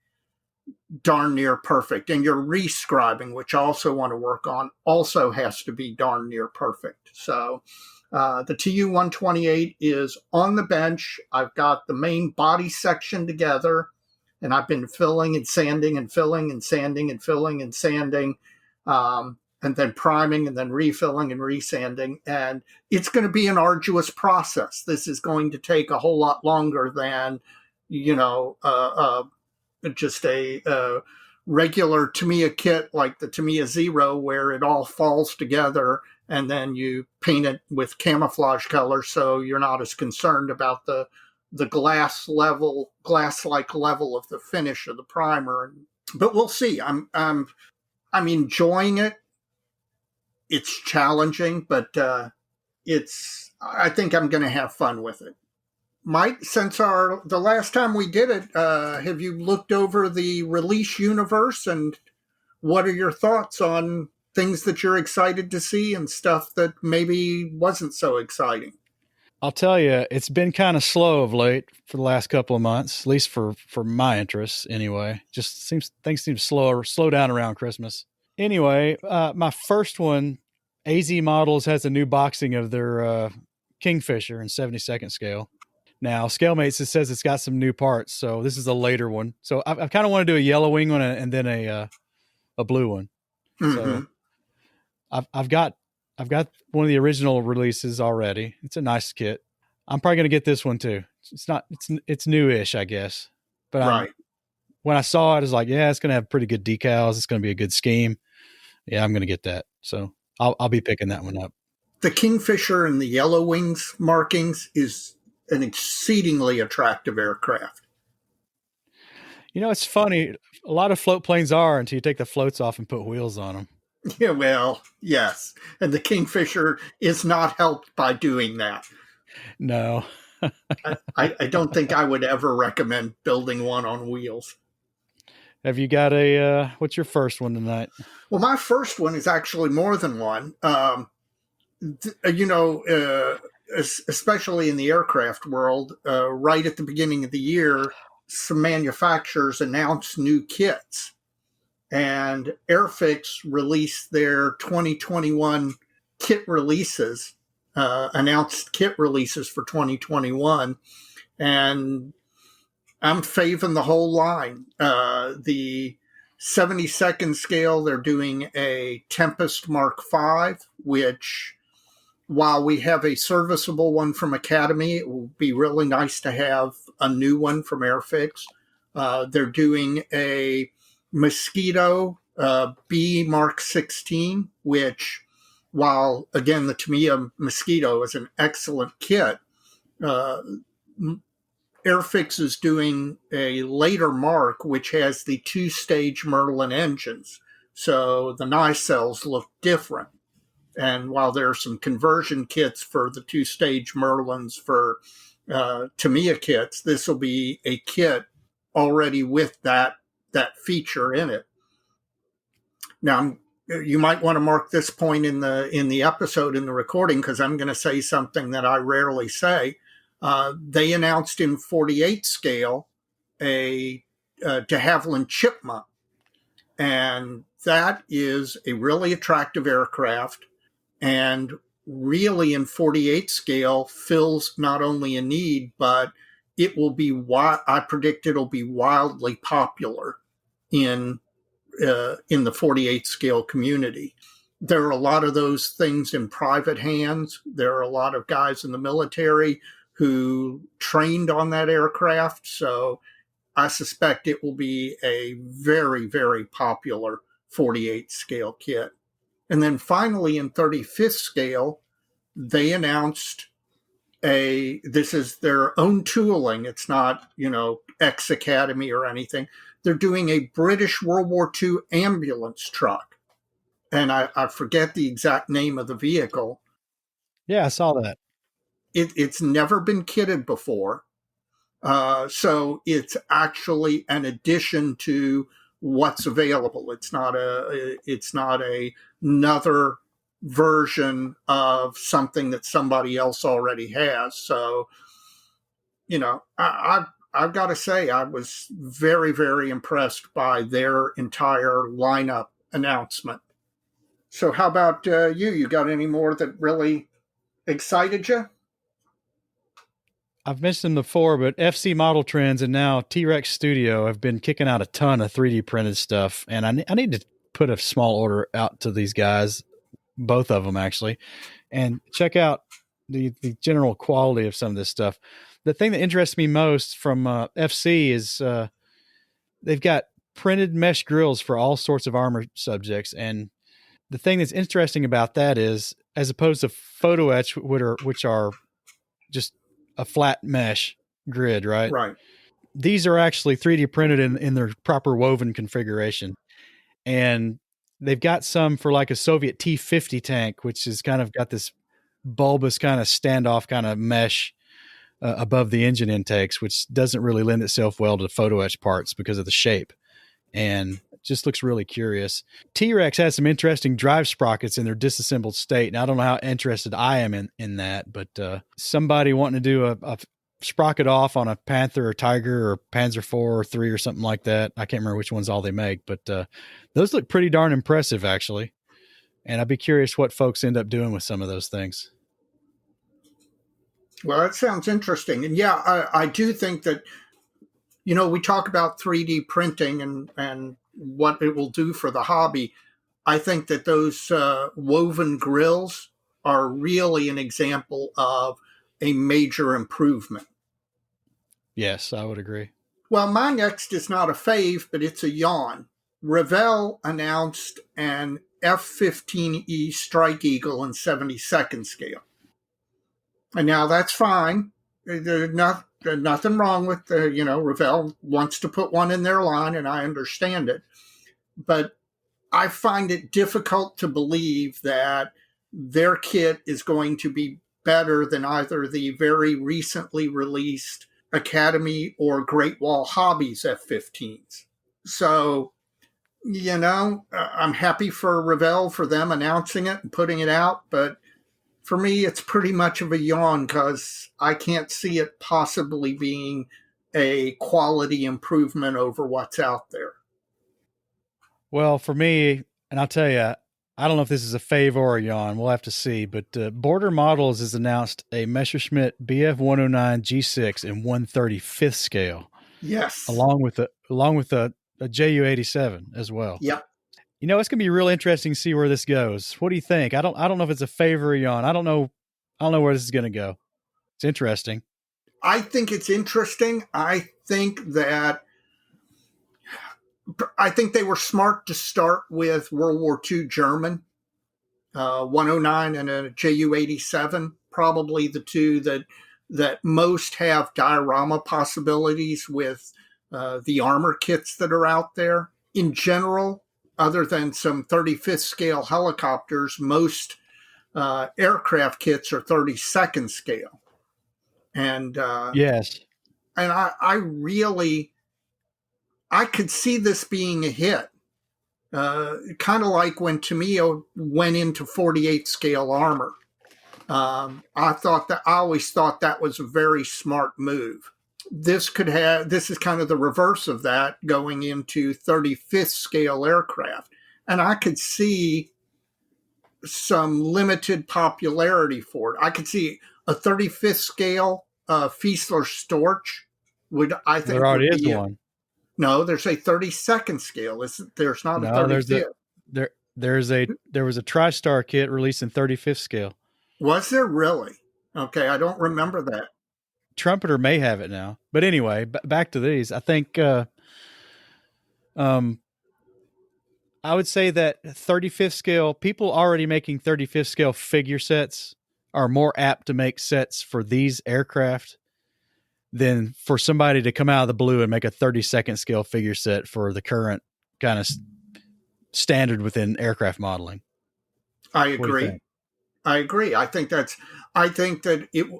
darn near perfect, and your rescribing, which I also want to work on, also has to be darn near perfect. So the Tu-128 is on the bench. I've got the main body section together, and I've been filling and sanding and filling and sanding and filling and sanding, and then priming and then refilling and resanding. And it's going to be an arduous process. This is going to take a whole lot longer than, just a regular Tamiya kit like the Tamiya Zero, where it all falls together and then you paint it with camouflage color, so you're not as concerned about the glass-like level of the finish of the primer. But we'll see. I'm enjoying it. It's challenging, but I think I'm going to have fun with it. Mike, since the last time we did it, have you looked over the release universe, and what are your thoughts on things that you're excited to see and stuff that maybe wasn't so exciting? I'll tell you, it's been kind of slow of late for the last couple of months, at least for my interests anyway. Just seems things seem slow down around Christmas. Anyway, my first one, AZ Models has a new boxing of their Kingfisher in 72nd scale. Now, Scalemates, it says it's got some new parts, so this is a later one. So I kind of want to do a yellow wing one and then a blue one. Mm-hmm. So I've got one of the original releases already. It's a nice kit. I'm probably going to get this one too. It's newish, I guess. But Right. when I saw it, I was like, yeah, it's going to have pretty good decals. It's going to be a good scheme. Yeah, I'm going to get that. So I'll be picking that one up. The Kingfisher and the Yellow Wings markings is an exceedingly attractive aircraft. You know, it's funny. A lot of float planes are until you take the floats off and put wheels on them. Yeah, well, yes. And the Kingfisher is not helped by doing that. No. I don't think I would ever recommend building one on wheels. Have you got what's your first one tonight? Well, my first one is actually more than one. Especially in the aircraft world, right at the beginning of the year, some manufacturers announced new kits. And Airfix released their 2021 kit releases, announced kit releases for 2021. And I'm faving the whole line. The 72nd scale, they're doing a Tempest Mark V, which, while we have a serviceable one from Academy, it will be really nice to have a new one from Airfix. They're doing a Mosquito B Mark 16, which, while, again, the Tamiya Mosquito is an excellent kit, Airfix is doing a later mark, which has the two-stage Merlin engines. So the nacelles look different. And while there are some conversion kits for the two-stage Merlins for Tamiya kits, this will be a kit already with that feature in it. Now, you might want to mark this point in the episode, in the recording, because I'm going to say something that I rarely say. They announced in 48 scale a de Havilland Chipmunk, and that is a really attractive aircraft, and really in 48 scale fills not only a need, but it will be, I predict it'll be wildly popular in the 48 scale community. There are a lot of those things in private hands. There are a lot of guys in the military who trained on that aircraft. So I suspect it will be a very, very popular 48 scale kit. And then finally, in 35th scale, they announced this is their own tooling. It's not, X Academy or anything. They're doing a British World War II ambulance truck. And I forget the exact name of the vehicle. Yeah, I saw that. It's never been kitted before. So it's actually an addition to what's available. It's not another version of something that somebody else already has. So, I've got to say, I was very, very impressed by their entire lineup announcement. So how about you? You got any more that really excited you? I've mentioned them before, but FC Model Trends and now T-Rex Studio have been kicking out a ton of 3D printed stuff, and I need to put a small order out to these guys, both of them actually, and check out the general quality of some of this stuff. The thing that interests me most from FC is they've got printed mesh grills for all sorts of armor subjects, and the thing that's interesting about that is, as opposed to photo etch, which are just a flat mesh grid, right? Right. These are actually 3D printed in their proper woven configuration. And they've got some for like a Soviet T-50 tank, which has kind of got this bulbous kind of standoff kind of mesh above the engine intakes, which doesn't really lend itself well to photo etch parts because of the shape. And just looks really curious. T-Rex has some interesting drive sprockets in their disassembled state. And I don't know how interested I am in that, but somebody wanting to do a sprocket off on a Panther or Tiger or Panzer IV or 3 or something like that. I can't remember which ones all they make, but those look pretty darn impressive, actually. And I'd be curious what folks end up doing with some of those things. Well, that sounds interesting. And yeah, I do think that, we talk about 3D printing and what it will do for the hobby. I think that those woven grills are really an example of a major improvement. Yes, I would agree. Well, my next is not a fave, but it's a yawn. Revell announced an F-15E Strike Eagle in 72nd scale. And now that's fine. There's nothing wrong with Revell wants to put one in their line, and I understand it. But I find it difficult to believe that their kit is going to be better than either the very recently released Academy or Great Wall Hobbies F-15s. So, I'm happy for Revell for them announcing it and putting it out, but for me, it's pretty much of a yawn because I can't see it possibly being a quality improvement over what's out there. Well, for me, and I'll tell you, I don't know if this is a fave or a yawn. We'll have to see. But Border Models has announced a Messerschmitt Bf 109 G6 in 1/35th scale. Yes, along with a JU 87 as well. Yep. It's going to be real interesting to see where this goes. What do you think? I don't know if it's a fave or a yawn. I don't know where this is going to go. It's interesting. I think it's interesting. I think they were smart to start with World War II German, 109 and a JU 87, probably the two that most have diorama possibilities with the armor kits that are out there. In general, other than some 35th scale helicopters, most aircraft kits are 32nd scale. And yes. And I could see this being a hit. Kind of like when Tamiya went into 48 scale armor. I always thought that was a very smart move. This is kind of the reverse of that, going into 35th scale aircraft. And I could see some limited popularity for it. I could see a 35th scale Fiesler Storch I think there already is one. No, there's a 32nd scale. There's not a 35th. There was a TriStar kit released in 35th scale. Was there really? Okay, I don't remember that. Trumpeter may have it now, but anyway, back to these. I think, I would say that 35th scale people already making 35th scale figure sets are more apt to make sets for these aircraft than for somebody to come out of the blue and make a 32nd scale figure set for the current kind of standard within aircraft modeling. I agree. I think that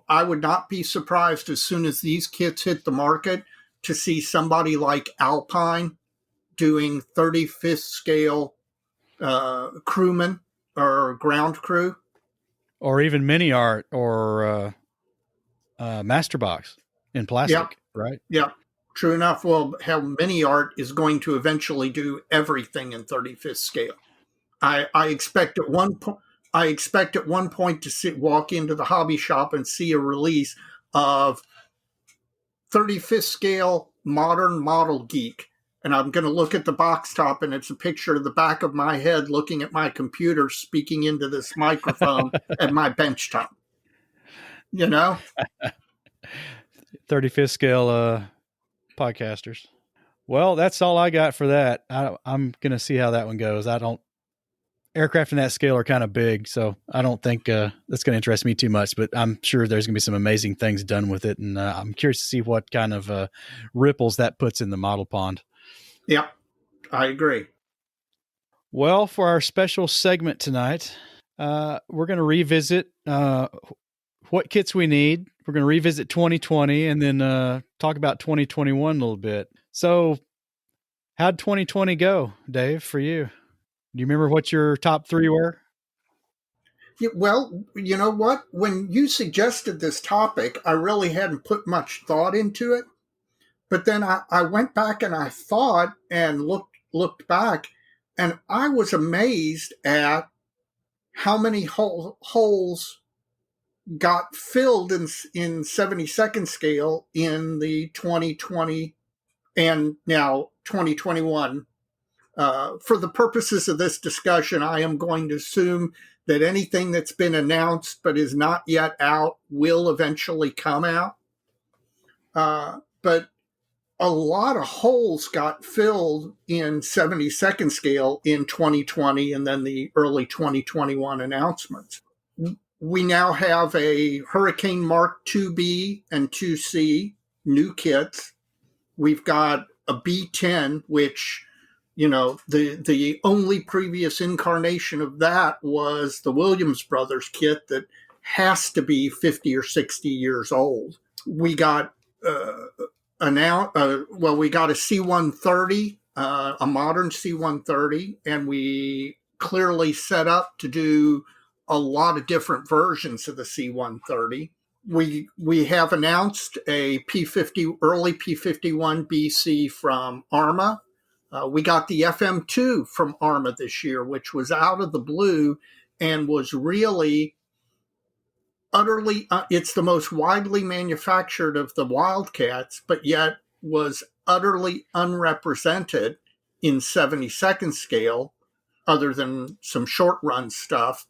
I would not be surprised as soon as these kits hit the market to see somebody like Alpine doing 35th scale crewmen or ground crew. Or even Mini Art or Masterbox in plastic, right? Yeah, true enough. Well, how Mini Art is going to eventually do everything in 35th scale. I expect at one point. I expect at one point to walk into the hobby shop and see a release of 35th scale modern model geek. And I'm going to look at the box top and it's a picture of the back of my head looking at my computer, speaking into this microphone at my bench top. 35th scale podcasters. Well, that's all I got for that. I'm going to see how that one goes. Aircraft in that scale are kind of big, so I don't think that's going to interest me too much, but I'm sure there's going to be some amazing things done with it, and I'm curious to see what kind of ripples that puts in the model pond. Yeah, I agree. Well, for our special segment tonight, we're going to revisit what kits we need. We're going to revisit 2020 and then talk about 2021 a little bit. So, how'd 2020 go, Dave, for you? Do you remember what your top three were? Yeah, well, you know what? When you suggested this topic, I really hadn't put much thought into it. But then I went back and I thought and looked back, and I was amazed at how many holes got filled in 70-second scale in the 2020 and now 2021. For the purposes of this discussion, I am going to assume that anything that's been announced but is not yet out will eventually come out. But a lot of holes got filled in 70-second scale in 2020 and then the early 2021 announcements. We now have a Hurricane Mark 2B and 2C new kits. We've got a B10, which, the only previous incarnation of that was the Williams Brothers kit that has to be 50 or 60 years old. We got we got a C-130, a modern C-130, and we clearly set up to do a lot of different versions of the C-130. We have announced a P50 early P51 BC from Arma. We got the FM2 from Arma this year, which was out of the blue and was really utterly. It's the most widely manufactured of the Wildcats, but yet was utterly unrepresented in 70-second scale, other than some short run stuff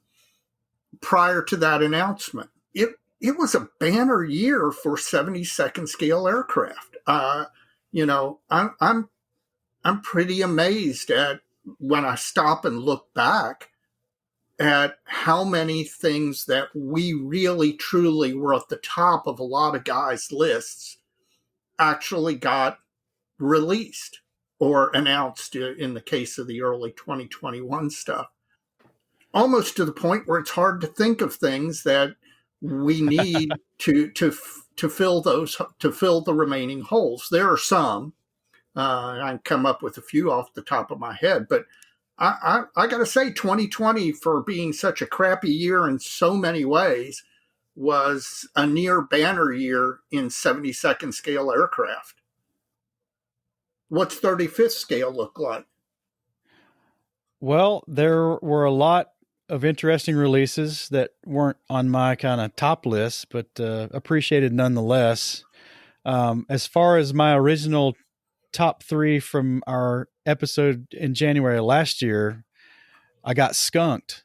prior to that announcement. It was a banner year for 70-second scale aircraft. I'm pretty amazed at when I stop and look back at how many things that we really truly were at the top of a lot of guys' lists actually got released or announced in the case of the early 2021 stuff. Almost to the point where it's hard to think of things that we need to fill the remaining holes. There are some. I can come up with a few off the top of my head, but I got to say, 2020, for being such a crappy year in so many ways, was a near banner year in 70-second scale aircraft. What's 35th scale look like? Well, there were a lot of interesting releases that weren't on my kind of top list, but appreciated nonetheless. As far as my original top three from our episode in January of last year, I got skunked.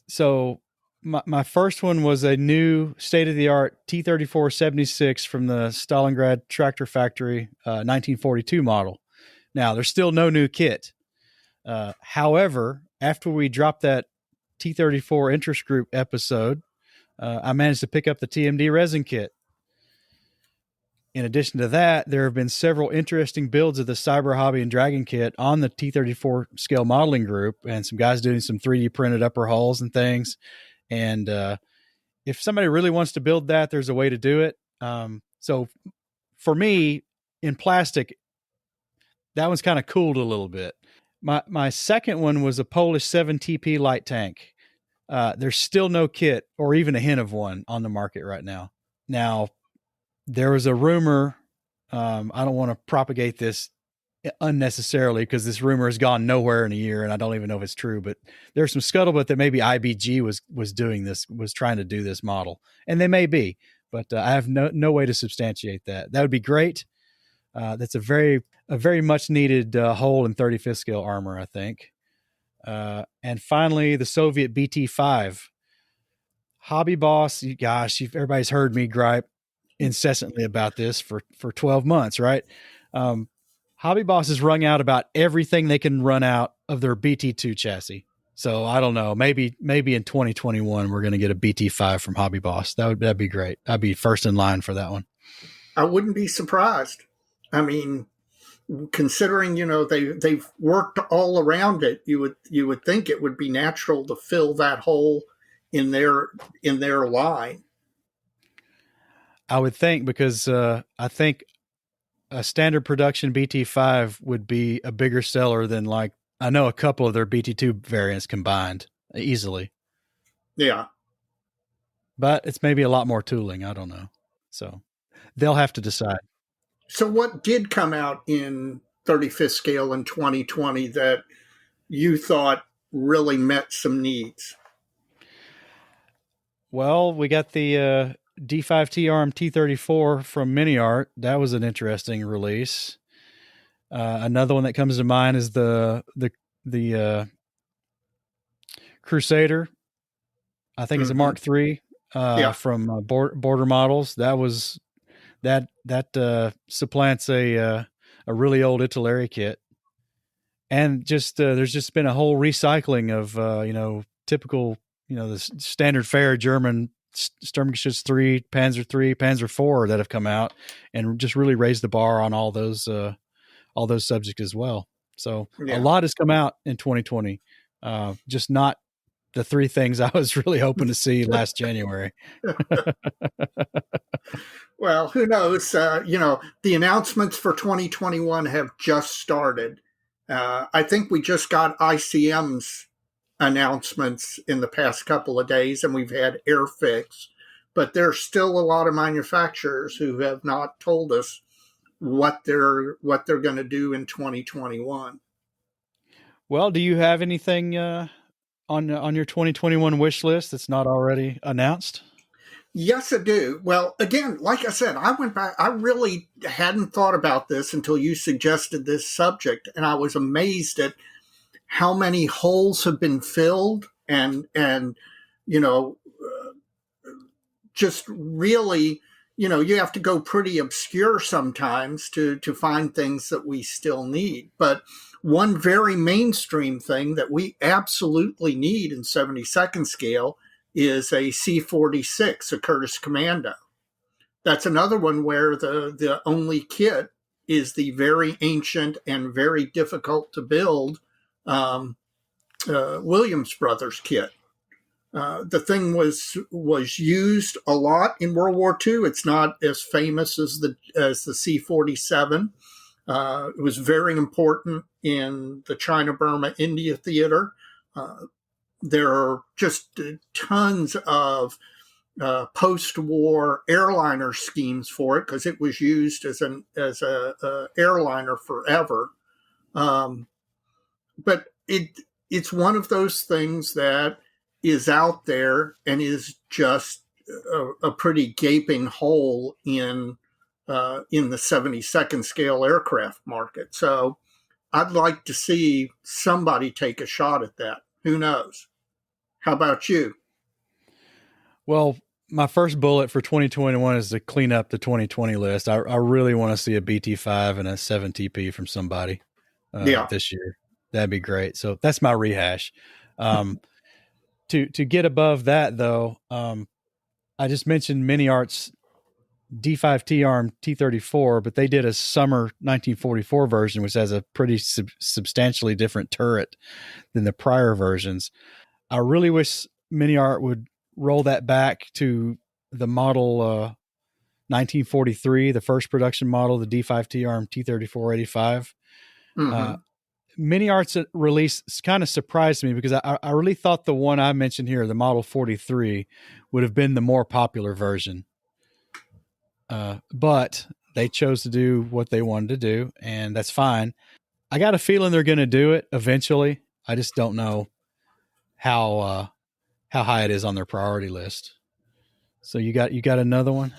So my first one was a new state-of-the-art T-34-76 from the Stalingrad Tractor Factory 1942 model. Now, there's still no new kit. However, after we dropped that T-34 interest group episode, I managed to pick up the TMD resin kit. In addition to that, there have been several interesting builds of the Cyber Hobby and Dragon kit on the T-34 scale modeling group, and some guys doing some 3D printed upper hulls and things. And if somebody really wants to build that, there's a way to do it. So for me, in plastic, that one's kind of cooled a little bit. My second one was a Polish 7TP light tank. There's still no kit or even a hint of one on the market right now. Now, there was a rumor. I don't want to propagate this unnecessarily because this rumor has gone nowhere in a year, and I don't even know if it's true. But there's some scuttlebutt that maybe IBG was doing this, was trying to do this model, and they may be, but I have no way to substantiate that. That would be great. That's a very much needed hole in 35th scale armor, I think. And finally, the Soviet BT-5. Hobby Boss, gosh, everybody's heard me gripe incessantly about this for 12 months, right? Hobby Boss has wrung out about everything they can run out of their BT2 chassis. So I don't know, maybe in 2021 we're going to get a BT5 from Hobby Boss. That'd be great. I'd be first in line for that one. I wouldn't be surprised. I mean, considering they've worked all around it, you would think it would be natural to fill that hole in their line. I would think because I think a standard production BT5 would be a bigger seller than like I know a couple of their BT2 variants combined easily, Yeah. but it's maybe a lot more tooling. I don't know. So they'll have to decide. So what did come out in 35th scale in 2020 that you thought really met some needs? Well, we got the D5T ARM T34 from MiniArt. That was an interesting release. Another one that comes to mind is the Crusader. I think it's a Mm-hmm. Mark III Yeah. from Border Models. That supplants a really old Italeri kit, and just there's just been a whole recycling of typical the standard fare German Sturmgeschütz 3, Panzer 3, Panzer 4 that have come out and just really raised the bar on all those subjects as well. So a Yeah. lot has come out in 2020, just not the three things I was really hoping to see last January. Well, who knows? The announcements for 2021 have just started. I think we just got ICM's announcements in the past couple of days, and we've had Airfix, but there's still a lot of manufacturers who have not told us what they're going to do in 2021. Well, do you have anything on your 2021 wish list that's not already announced? Yes, I do. Well, again, like I said, I went back. I really hadn't thought about this until you suggested this subject, and I was amazed at how many holes have been filled, and you know, just really, you have to go pretty obscure sometimes to find things that we still need. But one very mainstream thing that we absolutely need in 72nd scale is a C-46, a Curtiss Commando. That's another one where the only kit is the very ancient and very difficult to build um, Williams Brothers kit. The thing was used a lot in World War II. It's not as famous as the C-47. It was very important in the China, Burma, India theater. Uh, there are just tons of post-war airliner schemes for it because it was used as a airliner forever. Um, but it's one of those things that is out there and is just a pretty gaping hole in the 72nd scale aircraft market. So I'd like to see somebody take a shot at that. Who knows? How about you? Well, my first bullet for 2021 is to clean up the 2020 list. I really want to see a BT5 and a 7TP from somebody Yeah. this year. That'd be great. So that's my rehash. Um, to get above that, though, I just mentioned MiniArt's D5T ARM T34, but they did a summer 1944 version, which has a pretty substantially different turret than the prior versions. I really wish MiniArt would roll that back to the model 1943, the first production model, the D5T ARM T3485. Uh, Mm-hmm. MiniArt's release kind of surprised me because I really thought the one I mentioned here, the Model 43, would have been the more popular version. But they chose to do what they wanted to do, and that's fine. I got a feeling they're going to do it eventually. I just don't know how high it is on their priority list. So you got another one?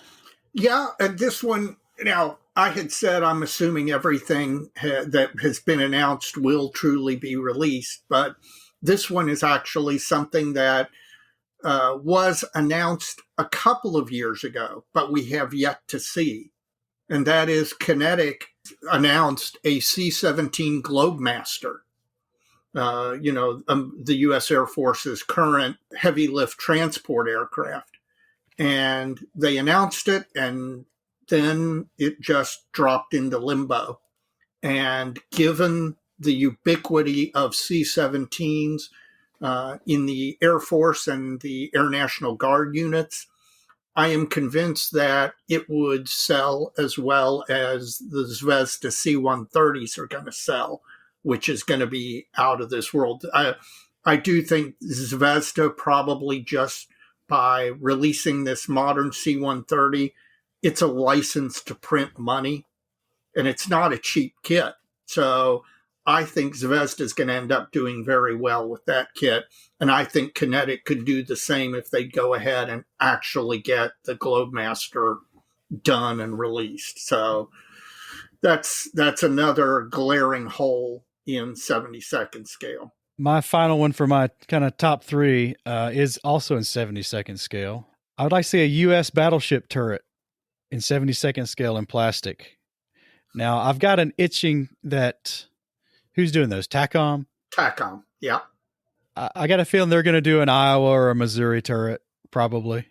Yeah, and this one now. I had said I'm assuming everything that has been announced will truly be released, but this one is actually something that was announced a couple of years ago, but we have yet to see. And that is Kinetic announced a C-17 Globemaster, the U.S. Air Force's current heavy lift transport aircraft. And they announced it, and then it just dropped into limbo. And given the ubiquity of C-17s in the Air Force and the Air National Guard units, I am convinced that it would sell as well as the Zvezda C-130s are going to sell, which is going to be out of this world. I do think Zvezda probably just by releasing this modern C-130, it's a license to print money, and it's not a cheap kit. So I think Zvezda is going to end up doing very well with that kit. And I think Kinetic could do the same if they go ahead and actually get the Globemaster done and released. So that's another glaring hole in 70-second scale. My final one for my kind of top three is also in 70-second scale. I would like to see a U.S. battleship turret in 70-second scale in plastic. Now, I've got an itching that... Who's doing those? TACOM? TACOM, yeah. I got a feeling they're going to do an Iowa or a Missouri turret, probably.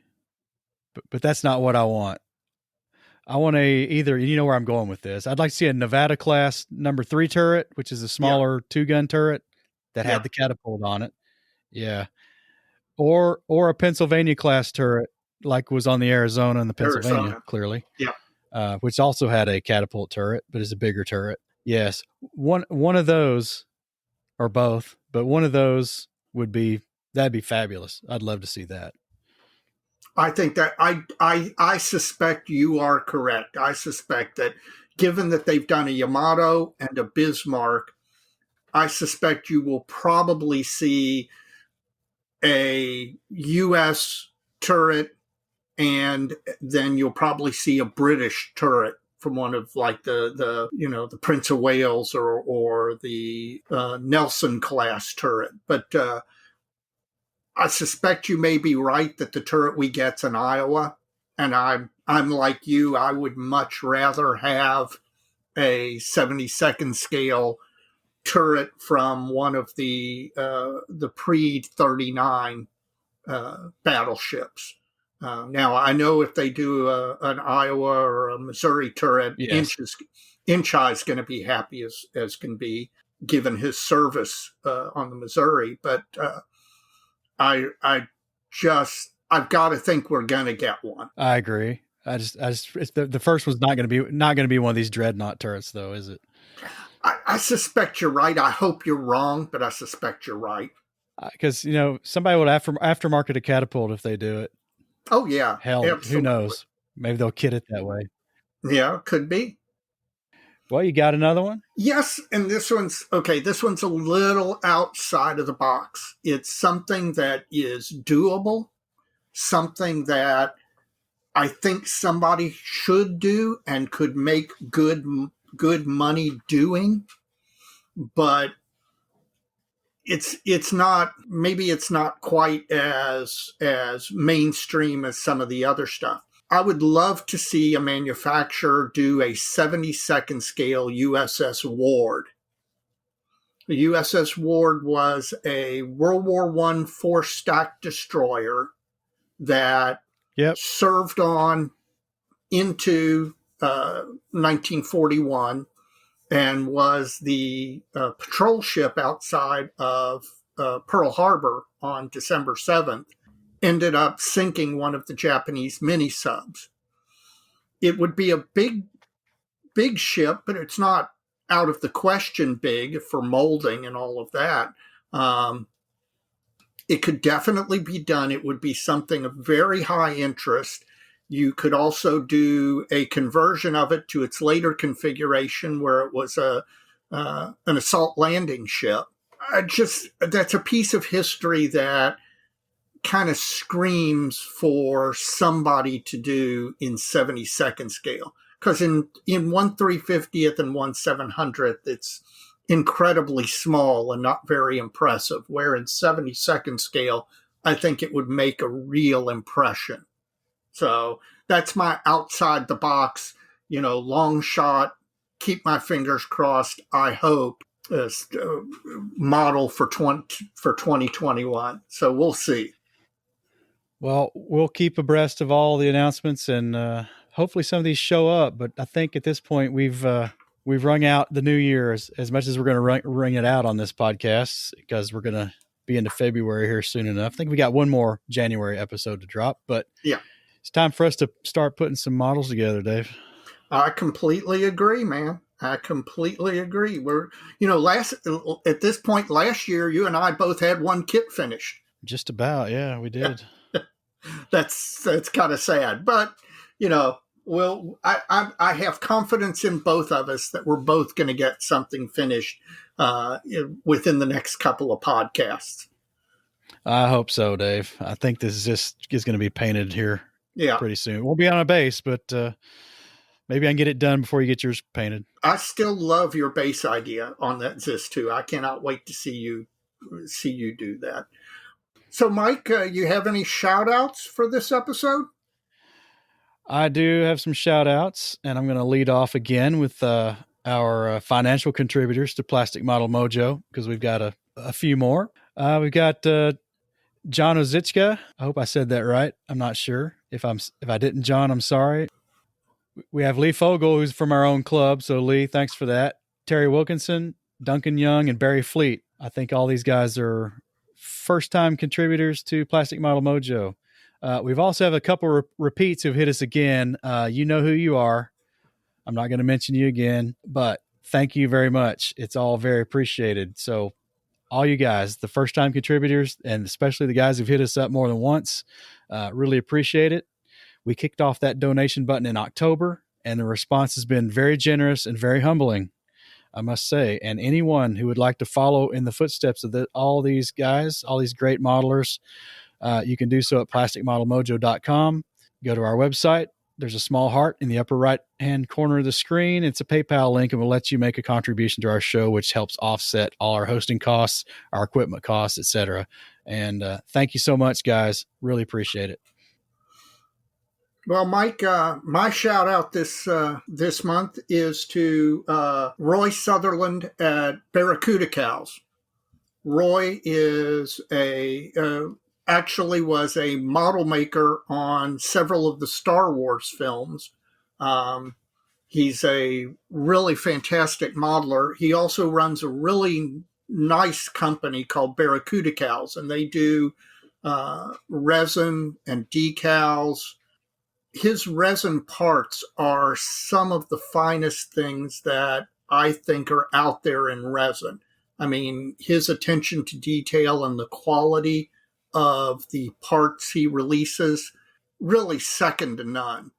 But that's not what I want. I want either, you know where I'm going with this. I'd like to see a Nevada class number 3 turret, which is a smaller 2-gun turret that had the catapult on it. Yeah. Or a Pennsylvania class turret, like was on the Arizona and the Pennsylvania, clearly. Yeah. Which also had a catapult turret, but is a bigger turret. Yes. One of those, or both, but one of those that'd be fabulous. I'd love to see that. I think that I suspect you are correct. I suspect that given that they've done a Yamato and a Bismarck, I suspect you will probably see a U.S. turret, and then you'll probably see a British turret from one of like the Prince of Wales or the Nelson class turret. But I suspect you may be right that the turret we get's in Iowa, and I'm like you. I would much rather have a 70-second scale turret from one of the pre-39 battleships. Now, I know if they do an Iowa or a Missouri turret, yes. Inchai is going to be happy as can be, given his service on the Missouri. But I've got to think we're going to get one. I agree. The first one's not going to be one of these dreadnought turrets, though, is it? I suspect you're right. I hope you're wrong, but I suspect you're right. Because somebody would aftermarket a catapult if they do it. Oh yeah, hell, absolutely. Who knows? Maybe they'll kit it that way. Yeah, could be. Well, you got another one? Yes, and this one's okay. This one's a little outside of the box. It's something that is doable, something that I think somebody should do and could make good money doing, but it's not quite as mainstream as some of the other stuff. I would love to see a manufacturer do a 70-second scale USS Ward. The USS Ward was a World War I 4-stack destroyer that served on into 1941 and was the patrol ship outside of Pearl Harbor on December 7th, ended up sinking one of the Japanese mini-subs. It would be a big ship, but it's not out of the question big for molding and all of that. It could definitely be done. It would be something of very high interest. You could also do a conversion of it to its later configuration where it was an assault landing ship. That's a piece of history that kind of screams for somebody to do in 70-second scale. Because in 1/350th and 1/700th, it's incredibly small and not very impressive, where in 70-second scale, I think it would make a real impression. So that's my outside the box, long shot, keep my fingers crossed, I hope, model for 2021. So we'll see. Well, we'll keep abreast of all the announcements, and hopefully some of these show up. But I think at this point we've rung out the new year as much as we're going to ring it out on this podcast, because we're going to be into February here soon enough. I think we got one more January episode to drop, but yeah. It's time for us to start putting some models together, Dave. I completely agree, man. I completely agree. We're, at this point last year, you and I both had one kit finished. Just about, yeah, we did. That's kind of sad, but I have confidence in both of us that we're both going to get something finished within the next couple of podcasts. I hope so, Dave. I think this is going to be painted here pretty soon. It won't be on a base, but maybe I can get it done before you get yours painted. I still love your base idea on that Zis 2. I cannot wait to see you do that. So, Mike, you have any shout outs for this episode? I do have some shout outs, and I'm going to lead off again with our financial contributors to Plastic Model Mojo, because we've got a few more. We've got John Ozichka. I hope I said that right. I'm not sure. If I didn't, John, I'm sorry. We have Lee Fogel, who's from our own club. So Lee, thanks for that. Terry Wilkinson, Duncan Young, and Barry Fleet. I think all these guys are first-time contributors to Plastic Model Mojo. We've also have a couple repeats who've hit us again. You know who you are. I'm not going to mention you again, but thank you very much. It's all very appreciated. So all you guys, the first-time contributors, and especially the guys who've hit us up more than once, really appreciate it. We kicked off that donation button in October, and the response has been very generous and very humbling, I must say. And anyone who would like to follow in the footsteps of all these guys, all these great modelers, you can do so at plasticmodelmojo.com. Go to our website. There's a small heart in the upper right-hand corner of the screen. It's a PayPal link, and we'll let you make a contribution to our show, which helps offset all our hosting costs, our equipment costs, etc. And thank you so much, guys. Really appreciate it. Well, Mike, my shout out this month is to Roy Sutherland at Barracuda Cows. Roy is actually was a model maker on several of the Star Wars films. He's a really fantastic modeler. He also runs a really nice company called Barracuda Cows, and they do resin and decals. His resin parts are some of the finest things that I think are out there in resin. I mean, his attention to detail and the quality of the parts he releases, really second to none.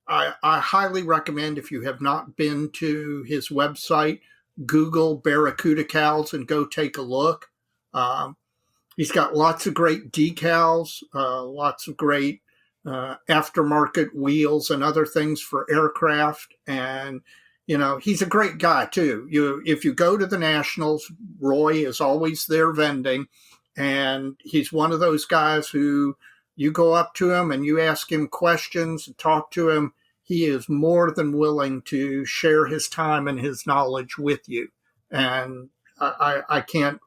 I highly recommend, if you have not been to his website, Google Barracuda Cows and go take a look. He's got lots of great decals, lots of great aftermarket wheels and other things for aircraft. And, he's a great guy too. If you go to the Nationals, Roy is always there vending. And he's one of those guys who you go up to him and you ask him questions and talk to him. He is more than willing to share his time and his knowledge with you. And I can't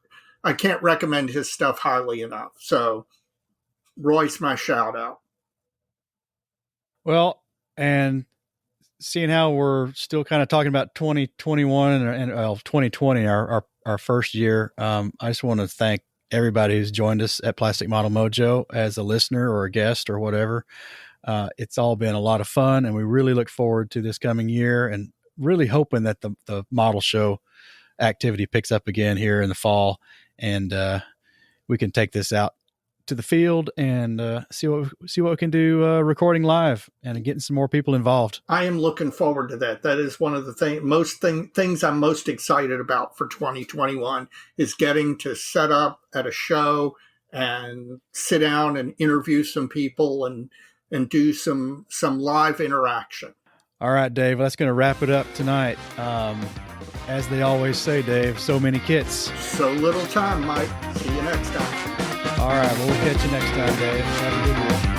recommend his stuff highly enough. So Roy's my shout out. Well, and seeing how we're still kind of talking about 2021 and 2020, our first year, I just want to thank everybody who's joined us at Plastic Model Mojo as a listener or a guest or whatever. It's all been a lot of fun, and we really look forward to this coming year, and really hoping that the model show activity picks up again here in the fall, and we can take this out to the field and see what we can do recording live and getting some more people involved. I am looking forward to that. That is one of the things I'm most excited about for 2021 is getting to set up at a show and sit down and interview some people and do some live interaction. All right, Dave, that's going to wrap it up tonight. As they always say, Dave, so many kits. So little time, Mike. See you next time. All right, well, we'll catch you next time, Dave. Have a good one.